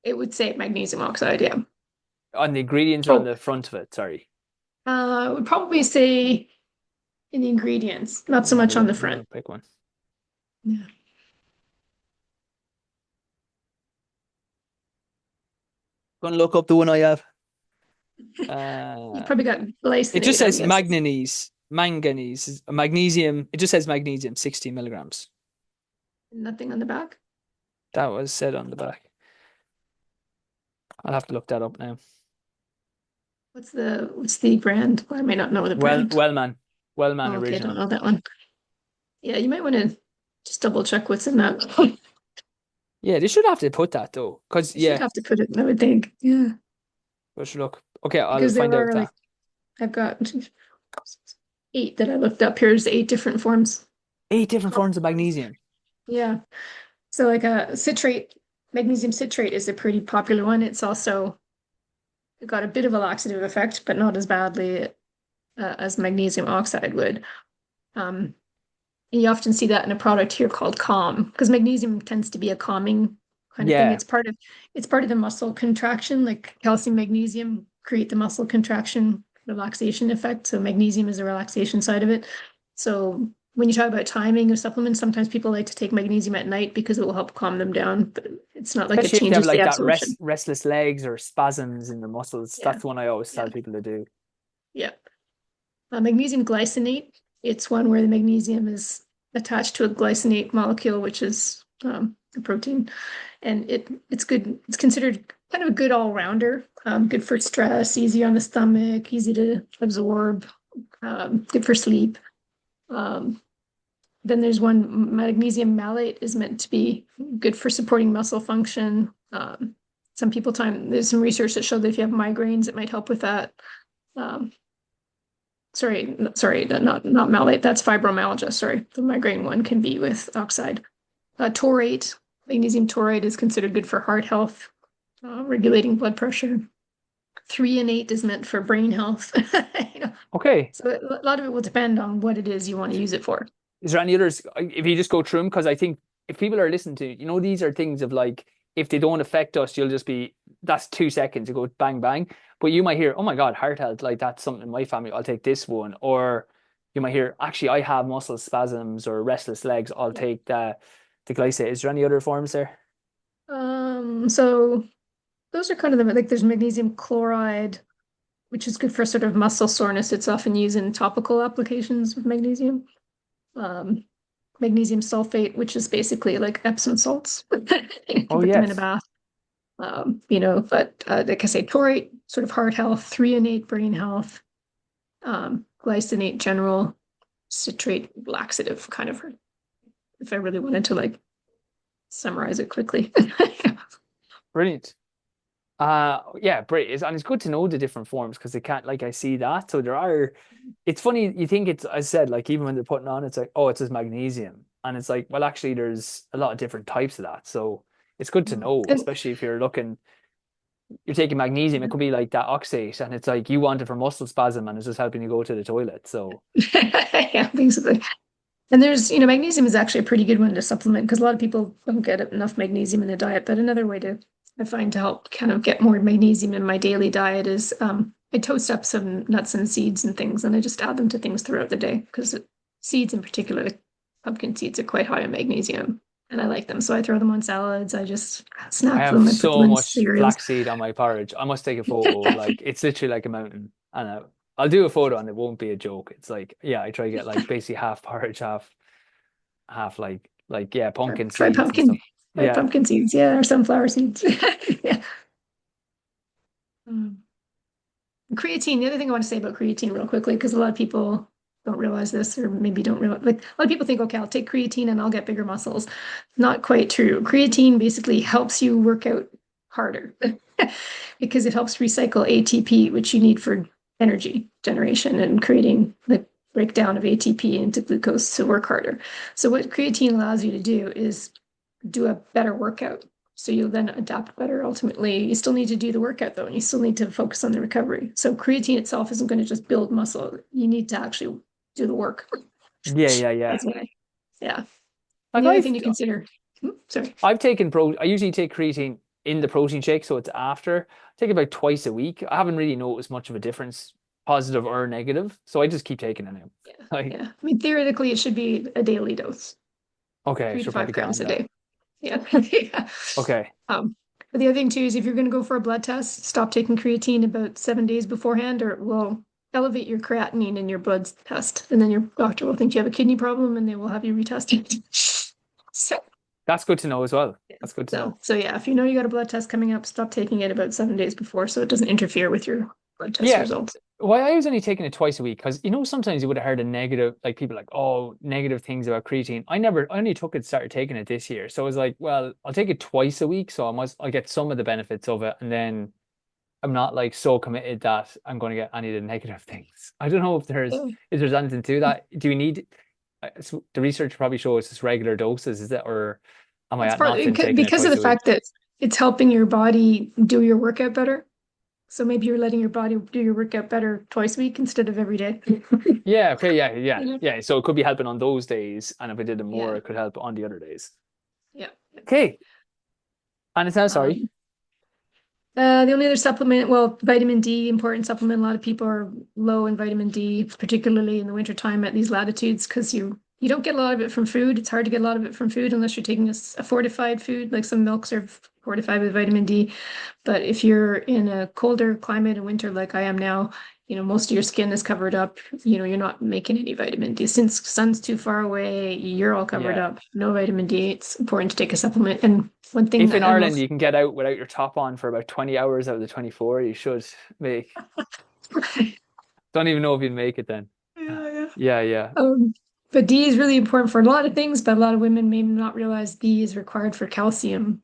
it would say magnesium oxide, yeah. On the ingredients or on Oh, the front of it? Sorry. I would probably say in the ingredients, not Let so me have a much on look. the Let me front. have a quick one. Yeah. Gonna look up the one I have. You Uh, probably got it just glycinate, I'm says guessing. manganese, magnesium. It just says magnesium, 60 milligrams. Nothing on the back. That was said on the back. I'll have to look that up now. What's the brand? I may not know the Well, brand. Wellman, Wellman Oh, okay, I don't original. know that one. Yeah, you might want to just double check what's in that. You Yeah, they should have to put that though, because should yeah, have to put it, I would think. Yeah. we should look. Okay, I'll Because there find out are like that. I've got 8 that I looked up. Here's 8 different forms. 8 different forms of magnesium. Yeah. So like a citrate, magnesium citrate is a pretty popular one. It's also got a bit of a laxative effect, but not as badly as magnesium oxide would. Um, and you often see that in a product here called Calm, because magnesium tends to be a calming kind of thing. Yeah, It's part of the muscle contraction, like calcium, magnesium create the muscle contraction relaxation effect. So magnesium is the relaxation side of it. So when you talk about timing of supplements, sometimes people like to take magnesium at night because it will help calm them down, but it's not like it especially if they have changes the like that absorption. restless legs or spasms in the muscles. Yeah, That's one I always yeah, tell people to do. yeah. Magnesium glycinate, it's one where the magnesium is attached to a glycinate molecule, which is a protein, and it's good. It's considered kind of a good all-rounder. Good for stress, easy on the stomach, easy to absorb, good for sleep. Um, then there's one magnesium malate is meant to be good for supporting muscle function. Some people time there's some research that showed that if you have migraines, it might help with that. Um, sorry, not malate. That's fibromyalgia. Sorry, the migraine one can be with oxide. Taurate, magnesium taurate is considered good for heart health, regulating blood pressure. 3 and 8 is meant for brain health. You know, Okay, so a lot of it will depend on what it is you want to use it for. is there any others? If you just go through them, because I think if people are listening to, these are things of like, if they don't affect us, you'll just be, that's 2 seconds to go bang, bang. But you might hear, oh my God, heart health, like that's something in my family, I'll take this one. Or you might hear, actually, I have muscle spasms or restless legs, I'll Yeah. take the glyphosate. Is there any other forms there? So those are kind of the like there's magnesium chloride, which is good for sort of muscle soreness. It's often used in topical applications of magnesium. Um, Magnesium sulfate, which is basically like Epsom salts. You can Oh, put them in a yes. bath. But like I say, taurate, sort of heart health, 3 and 8 brain health, glycinate general, citrate laxative, kind of, if I really wanted to like summarize it quickly. Brilliant. Yeah, great. And it's good to know the different forms because they can't, like, I see that. So it's funny, you think it's, I said, like, even when they're putting on, it's like, oh, it says magnesium. And it's like, well, actually, there's a lot of different types of that. So it's good to know, And especially if you're taking magnesium, it could be like that oxate, and it's like you want it for muscle spasm and it's just helping you go to the toilet. So, yeah, basically. And magnesium is actually a pretty good one to supplement because a lot of people don't get enough magnesium in the diet. But another way I find to help kind of get more magnesium in my daily diet is I toast up some nuts and seeds and things, and I just add them to things throughout the day because seeds in particular, like pumpkin seeds, are quite high in magnesium, and I like them. So I throw them on salads. I just I snap have them. I put them so in much cereals. flaxseed on my porridge. I must take a photo. Like, it's literally like a mountain. And I'll do a photo and it won't be a joke. It's like, yeah, I try to get like basically half porridge, half like yeah, Try, pumpkin try seeds and pumpkin, stuff. try Yeah. pumpkin seeds, yeah, or sunflower seeds. Yeah. Mm. Creatine, the other thing I want to say about creatine real quickly, because a lot of people don't realize this, or maybe don't realize, like a lot of people think, okay, I'll take creatine and I'll get bigger muscles. Not quite true. Creatine basically helps you work out harder because it helps recycle ATP, which you need for energy generation and creating the breakdown of ATP into glucose to work harder. So what creatine allows you to do is do a better workout. So you'll then adapt better ultimately. You still need to do the workout though, and you still need to focus on the recovery. So creatine itself isn't going to just build muscle. You need to actually do the work. Yeah, yeah, yeah. That's why. Yeah. And Like the other thing to consider, sorry. I've taken I usually take creatine in the protein shake, so it's after. I take it about twice a week. I haven't really noticed much of a difference, positive or negative. So I just keep taking it now. Yeah. Like, Yeah. I mean, theoretically, it should be a daily dose, okay, three to should five probably get grams on a that. day. Yeah. Yeah. Okay. But the other thing too is if you're going to go for a blood test, stop taking creatine about 7 days beforehand, or it will elevate your creatinine in your blood test, and then your doctor will think you have a kidney problem, and they will have you retested. So That's good to know as well. Yeah. That's good to So, know. so yeah, if you know you got a blood test coming up, stop taking it about 7 days before so it doesn't interfere with your blood test Yeah. results. Why I was only taking it twice a week because sometimes you would have heard a negative, like people like, oh, negative things about creatine. I only took it, started taking it this year. So I was like, well, I'll take it twice a week, so I'll get some of the benefits of it, and then I'm not like so committed that I'm going to get any of the negative things. I don't know Yeah. if there's anything to that. Do we need so the research probably shows it's regular doses, is it, or am I It's at partly nothing taking it because of twice the a week? fact that it's helping your body do your workout better. So maybe you're letting your body do your workout better twice a week instead of every day. Yeah, okay, yeah, yeah, You know? yeah. So it could be helping on those days, and if I did it more, Yeah. it could help on the other days. Yeah. Okay, and it's now sorry. Um, the only other supplement, well, vitamin D, important supplement. A lot of people are low in vitamin D, particularly in the wintertime at these latitudes, because you don't get a lot of it from food. It's hard to get a lot of it from food unless you're taking a fortified food, like some milks are fortified with vitamin D. But if you're in a colder climate in winter like I am now, most of your skin is covered up. You're not making any vitamin D. Since sun's too far away, you're all covered Yeah. up. No vitamin D. It's important to take a supplement. And one thing If that in I'm Ireland most you can get out without your top on for about 20 hours out of the 24, you should make. Don't even know if you'd make it then. yeah, yeah. Yeah, yeah. Um, but D is really important for a lot of things, but a lot of women may not realize D is required for calcium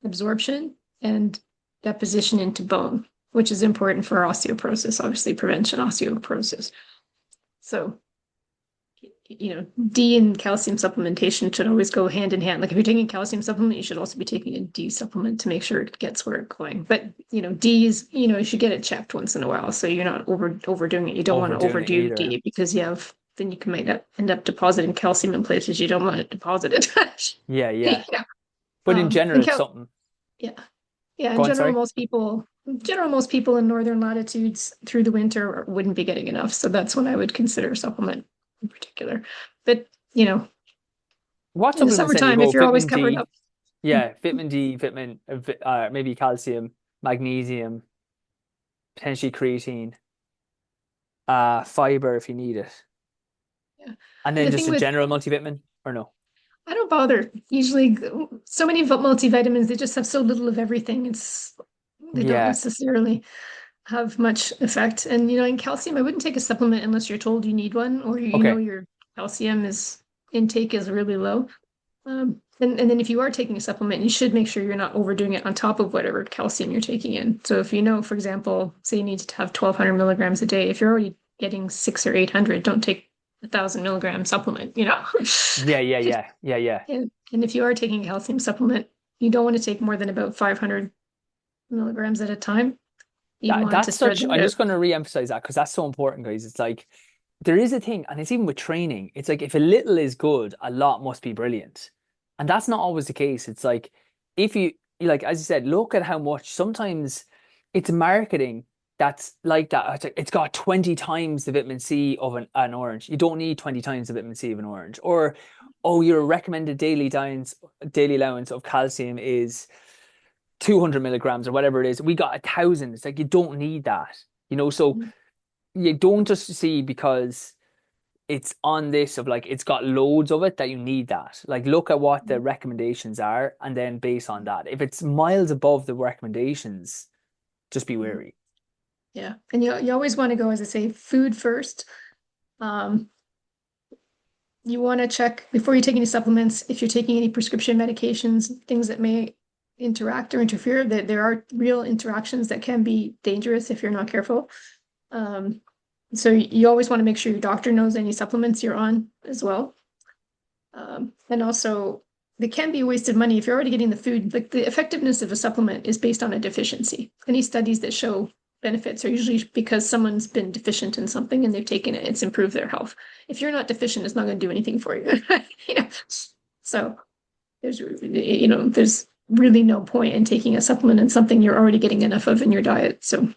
absorption and deposition into bone, which is important for osteoporosis, obviously prevention osteoporosis. So, D and calcium supplementation should always go hand in hand. Like if you're taking a calcium supplement, you should also be taking a D supplement to make sure it gets where it's going. But D is, you should get it checked once in a while, so you're not overdoing it. You don't want to Overdoing it overdo either. D because then you can end up depositing calcium in places you don't want it deposited. Yeah, yeah. Yeah. But in And general, it's something. yeah, yeah. Go on, sorry. In general, most people in northern latitudes through the winter wouldn't be getting enough. So that's when I would consider a supplement in particular. But What in the supplements then you summertime, go? if you're always Vitamin covered D. up, Yeah, vitamin D, maybe calcium, magnesium, potentially creatine, fiber if you need it. yeah. And And then the just thing a with general multivitamin or no? I don't bother. Usually, so many multivitamins, they just have so little of everything. They don't Yeah. necessarily have much effect. And in calcium, I wouldn't take a supplement unless you're told you need one, or Okay. your calcium is intake is really low. And then if you are taking a supplement, you should make sure you're not overdoing it on top of whatever calcium you're taking in. So if for example, say you need to have 1,200 milligrams a day, if you're already getting 600 or 800, don't take 1,000 milligram supplement. Yeah, yeah, yeah, yeah, yeah. And if you are taking a calcium supplement, you don't want to take more than about 500 milligrams at a time. You want to That's spread such, that I'm out. just going to re-emphasize that because that's so important, guys. It's like there is a thing, and it's even with training. It's like if a little is good, a lot must be brilliant. And that's not always the case. It's like if like as you said, look at how much sometimes it's marketing that's like that. It's like it's got 20 times the vitamin C of an orange. You don't need 20 times the vitamin C of an orange. Or, oh, your recommended daily allowance of calcium is 200 milligrams or whatever it is. We got 1,000. It's like you don't need that. So you don't just see because it's on this of like it's got loads of it that you need that. Like look at what the recommendations are and then base on that. If it's miles above the recommendations, just be wary. Yeah. And you always want to go, as I say, food first. Um, you want to check before you take any supplements, if you're taking any prescription medications, things that may interact or interfere, that there are real interactions that can be dangerous if you're not careful. Um, so you always want to make sure your doctor knows any supplements you're on as well. And also, they can be a waste of money if you're already getting the food. Like the effectiveness of a supplement is based on a deficiency. Any studies that show benefits are usually because someone's been deficient in something and they've taken it, it's improved their health. If you're not deficient, it's not going to do anything for you. you know? So there's really no point in taking a supplement in something you're already getting enough of in your diet. So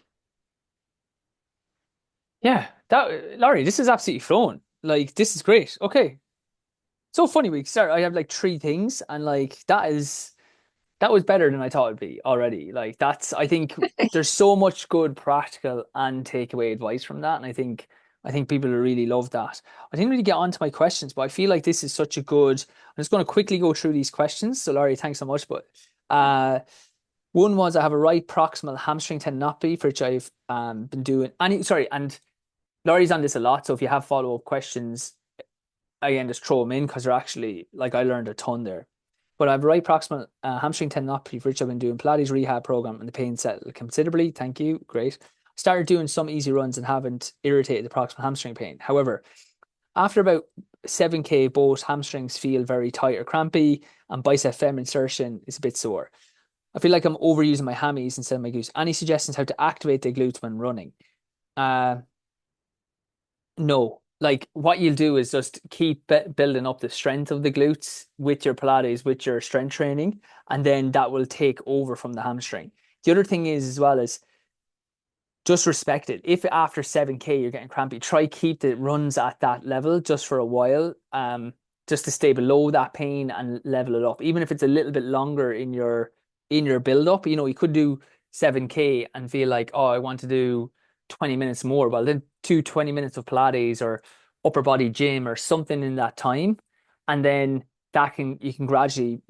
Yeah, that Laurie, this is absolutely flowing. Like this is great. Okay. So funny we start. I have like three things and like that was better than I thought it'd be already. Like I think there's so much good practical and takeaway advice from that. And I think I think people will really love that. I didn't really get onto my questions, but I feel like this is such a good. I'm just going to quickly go through these questions. So, Laurie, thanks so much. But uh, one was I have a right proximal hamstring tendinopathy, for which I've been doing. And sorry, and Laurie's on this a lot. So if you have follow up questions, again, just throw them in because they're actually like I learned a ton there. But I have right proximal hamstring tendinopathy, for which I've been doing Pilates rehab program, and the pain settled considerably. Thank you. Great. Started doing some easy runs and haven't irritated the proximal hamstring pain. However, after about 7K, both hamstrings feel very tight or crampy, and bicep fem insertion is a bit sore. I feel like I'm overusing my hammies instead of my glutes. Any suggestions how to activate the glutes when running? Uh, no. Like what you'll do is just keep building up the strength of the glutes with your Pilates, with your strength training, and then that will take over from the hamstring. The other thing is as well is just respect it. If after 7K you're getting crampy, try keep the runs at that level just for a while, just to stay below that pain and level it up. Even if it's a little bit longer in your build up, you could do 7K and feel like, oh, I want to do 20 minutes more. Well, then do 20 minutes of Pilates or upper body gym or something in that time, and then that can you can gradually,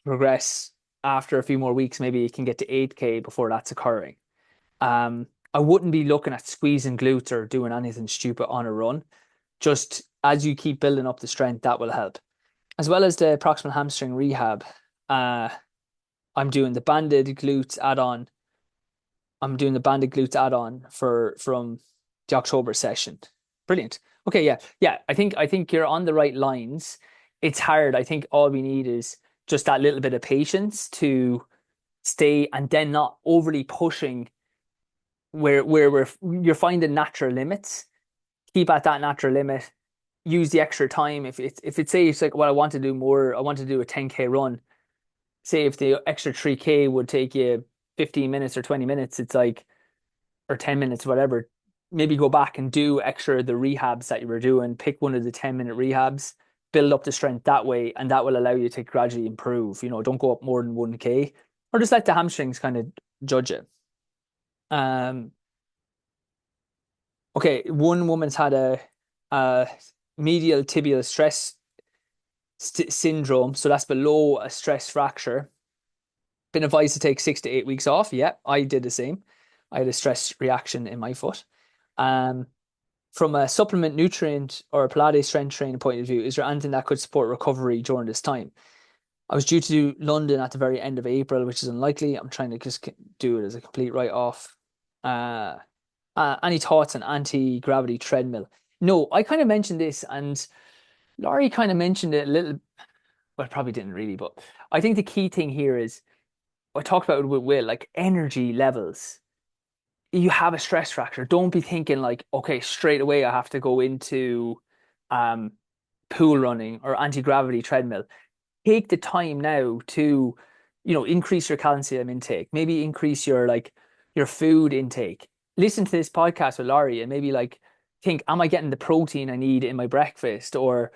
progress after a few more weeks. Maybe you can get to 8K before that's occurring. I wouldn't be looking at squeezing glutes or doing anything stupid on a run. Just as you keep building up the strength, that will help. As well as the proximal hamstring rehab, uh, I'm doing the banded glutes add-on. I'm doing the banded glutes add-on for from the October session. Brilliant. Okay, yeah, yeah. I think you're on the right lines. It's hard. I think all we need is just that little bit of patience to stay and then not overly pushing where you're finding natural limits. Keep at that natural limit. Use the extra time. If it's say it's like, well, I want to do more. I want to do a 10K run. Say if the extra 3K would take you 15 minutes or 20 minutes, it's like or 10 minutes, whatever. Maybe go back and do extra the rehabs that you were doing. Pick one of the 10-minute rehabs. Build up the strength that way, and that will allow you to gradually improve. Don't go up more than 1K, or just let the hamstrings kind of judge it. Um, Okay, one woman's had a medial tibial stress syndrome, so that's below a stress fracture. Been advised to take 6 to 8 weeks off. Yeah, I did the same. I had a stress reaction in my foot. Um, from a supplement nutrient or a Pilates strength training point of view, is there anything that could support recovery during this time? I was due to do London at the very end of April, which is unlikely. I'm trying to just do it as a complete write-off. Uh, any thoughts on anti-gravity treadmill? No, I kind of mentioned this, and Laurie kind of mentioned it a little. Well, probably didn't really, but I think the key thing here is I talked about it with Will, like energy levels. You have a stress fracture. Don't be thinking like, okay, straight away I have to go into um, pool running or anti-gravity treadmill. Take the time now to, increase your calcium intake, maybe increase your food intake. Listen to this podcast with Laurie and maybe like think, am I getting the protein I need in my breakfast? Or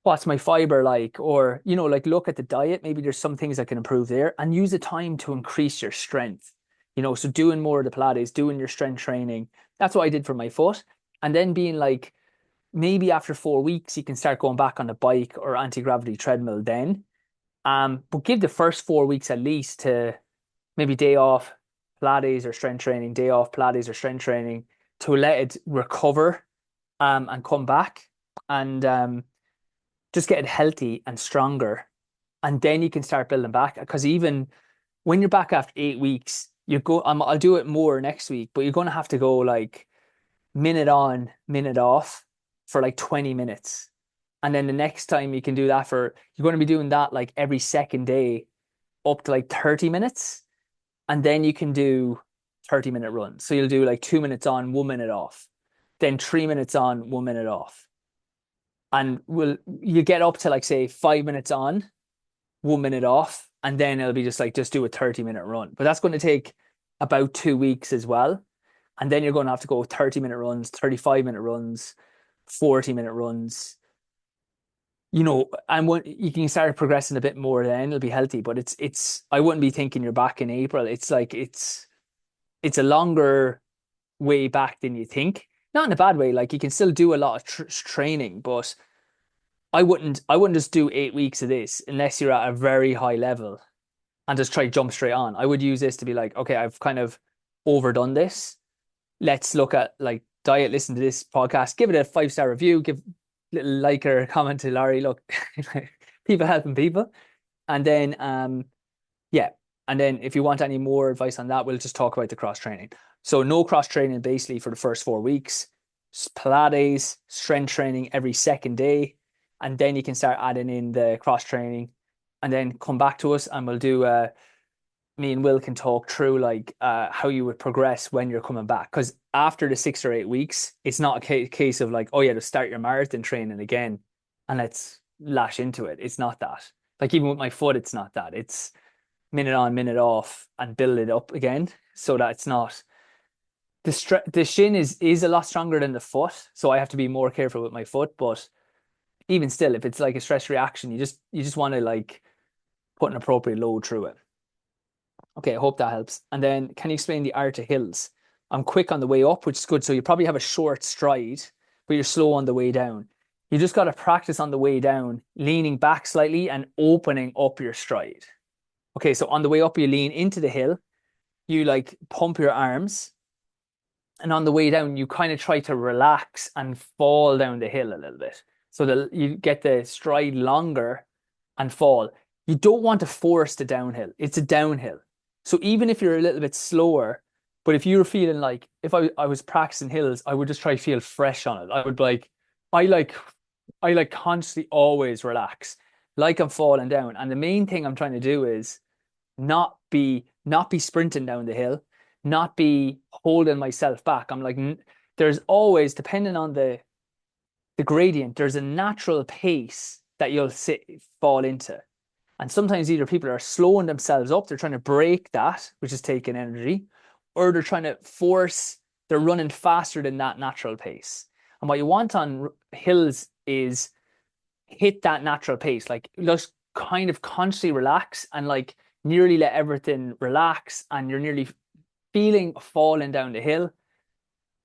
what's my fiber like? Or, like look at the diet. Maybe there's some things that can improve there and use the time to increase your strength. So doing more of the Pilates, doing your strength training. That's what I did for my foot. And then being like, maybe after 4 weeks, you can start going back on the bike or anti-gravity treadmill then. But give the first 4 weeks at least to maybe day off Pilates or strength training, day off Pilates or strength training to let it recover and come back and just get it healthy and stronger. And then you can start building back. Because even when you're back after 8 weeks, I'll do it more next week, but you're going to have to go like minute on, minute off for like 20 minutes. And then the next time you can do that you're going to be doing that like every second day up to like 30 minutes. And then you can do 30-minute runs. So you'll do like 2 minutes on, 1 minute off, then 3 minutes on, 1 minute off. And you get up to like say 5 minutes on, 1 minute off, and then it'll be just do a 30-minute run. But that's going to take about 2 weeks as well. And then you're going to have to go 30-minute runs, 35-minute runs, 40-minute runs. And when you can start progressing a bit more, then it'll be healthy. But it's I wouldn't be thinking you're back in April. It's like it's a longer way back than you think. not in a bad way. Like you can still do a lot of training, but I wouldn't just do 8 weeks of this unless you're at a very high level and just try to jump straight on. I would use this to be like, okay, I've kind of overdone this. Let's look at like diet, listen to this podcast, give it a 5-star review, give a little like or comment to Laurie. Look, people helping people. And then yeah. And then if you want any more advice on that, we'll just talk about the cross training. So no cross training basically for the first 4 weeks. Pilates, strength training every second day. And then you can start adding in the cross training and then come back to us and we'll do me and Will can talk through like how you would progress when you're coming back. Because after the 6 or 8 weeks, it's not a case of like, oh yeah, to start your marathon training again and let's lash into it. It's not that. Like even with my foot, it's not that. It's minute on, minute off, and build it up again so that it's not the shin is a lot stronger than the foot, so I have to be more careful with my foot. But even still, if it's like a stress reaction, you just want to like put an appropriate load through it. Okay, I hope that helps. And then can you explain the art of hills? I'm quick on the way up, which is good. So you probably have a short stride, but you're slow on the way down. You just got to practice on the way down, leaning back slightly and opening up your stride. Okay, so on the way up, you lean into the hill, you like pump your arms, and on the way down, you kind of try to relax and fall down the hill a little bit. So that you get the stride longer and fall. You don't want to force the downhill. It's a downhill. So even if you're a little bit slower, but if you're feeling like if I was practicing hills, I would just try to feel fresh on it. I would like I like I like constantly always relax, like I'm falling down. And the main thing I'm trying to do is not be sprinting down the hill, not be holding myself back. I'm like, there's always, depending on the gradient, there's a natural pace that you'll fall into. And sometimes either people are slowing themselves up, they're trying to break that, which is taking energy, or they're trying to force, they're running faster than that natural pace. And what you want on hills is hit that natural pace, like just kind of consciously relax and like nearly let everything relax, and you're nearly feeling falling down the hill,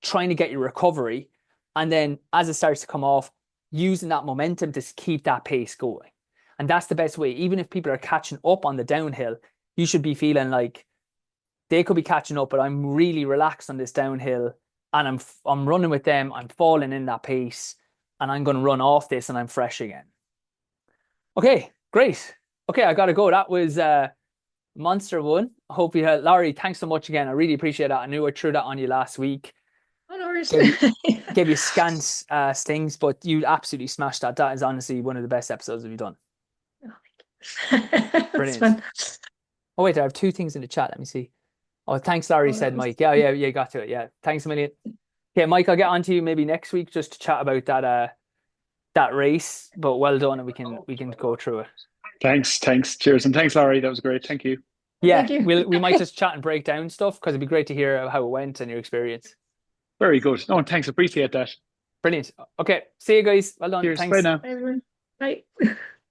trying to get your recovery. And then as it starts to come off, using that momentum to keep that pace going. And that's the best way. Even if people are catching up on the downhill, you should be feeling like they could be catching up, but I'm really relaxed on this downhill and I'm running with them. I'm falling in that pace and I'm going to run off this and I'm fresh again. Okay, great. Okay, I got to go. That was Monster one. I hope you had Laurie. Thanks so much again. I really appreciate that. I knew I threw that on you last week. Oh, no worries. Gave you scant stings, but you absolutely smashed that. That is honestly one of the best episodes we've done. That's Brilliant. fun. Oh wait, I have two things in the chat. Let me see. Oh, thanks, Laurie, Oh, that said was... Mike. Yeah, got to it. Yeah, thanks a million. Yeah, Mike, I'll get on to you maybe next week just to chat about that race. But well done, and we can go through it. Thanks. Cheers. And thanks, Laurie. That was great. Thank you. Yeah, Thank you. we might just chat and break down stuff because it'd be great to hear how it went and your experience. Very good. No, thanks. Appreciate that. Brilliant. Okay, see you guys. Well done. Cheers. Bye Thanks. now. Bye, everyone. Bye.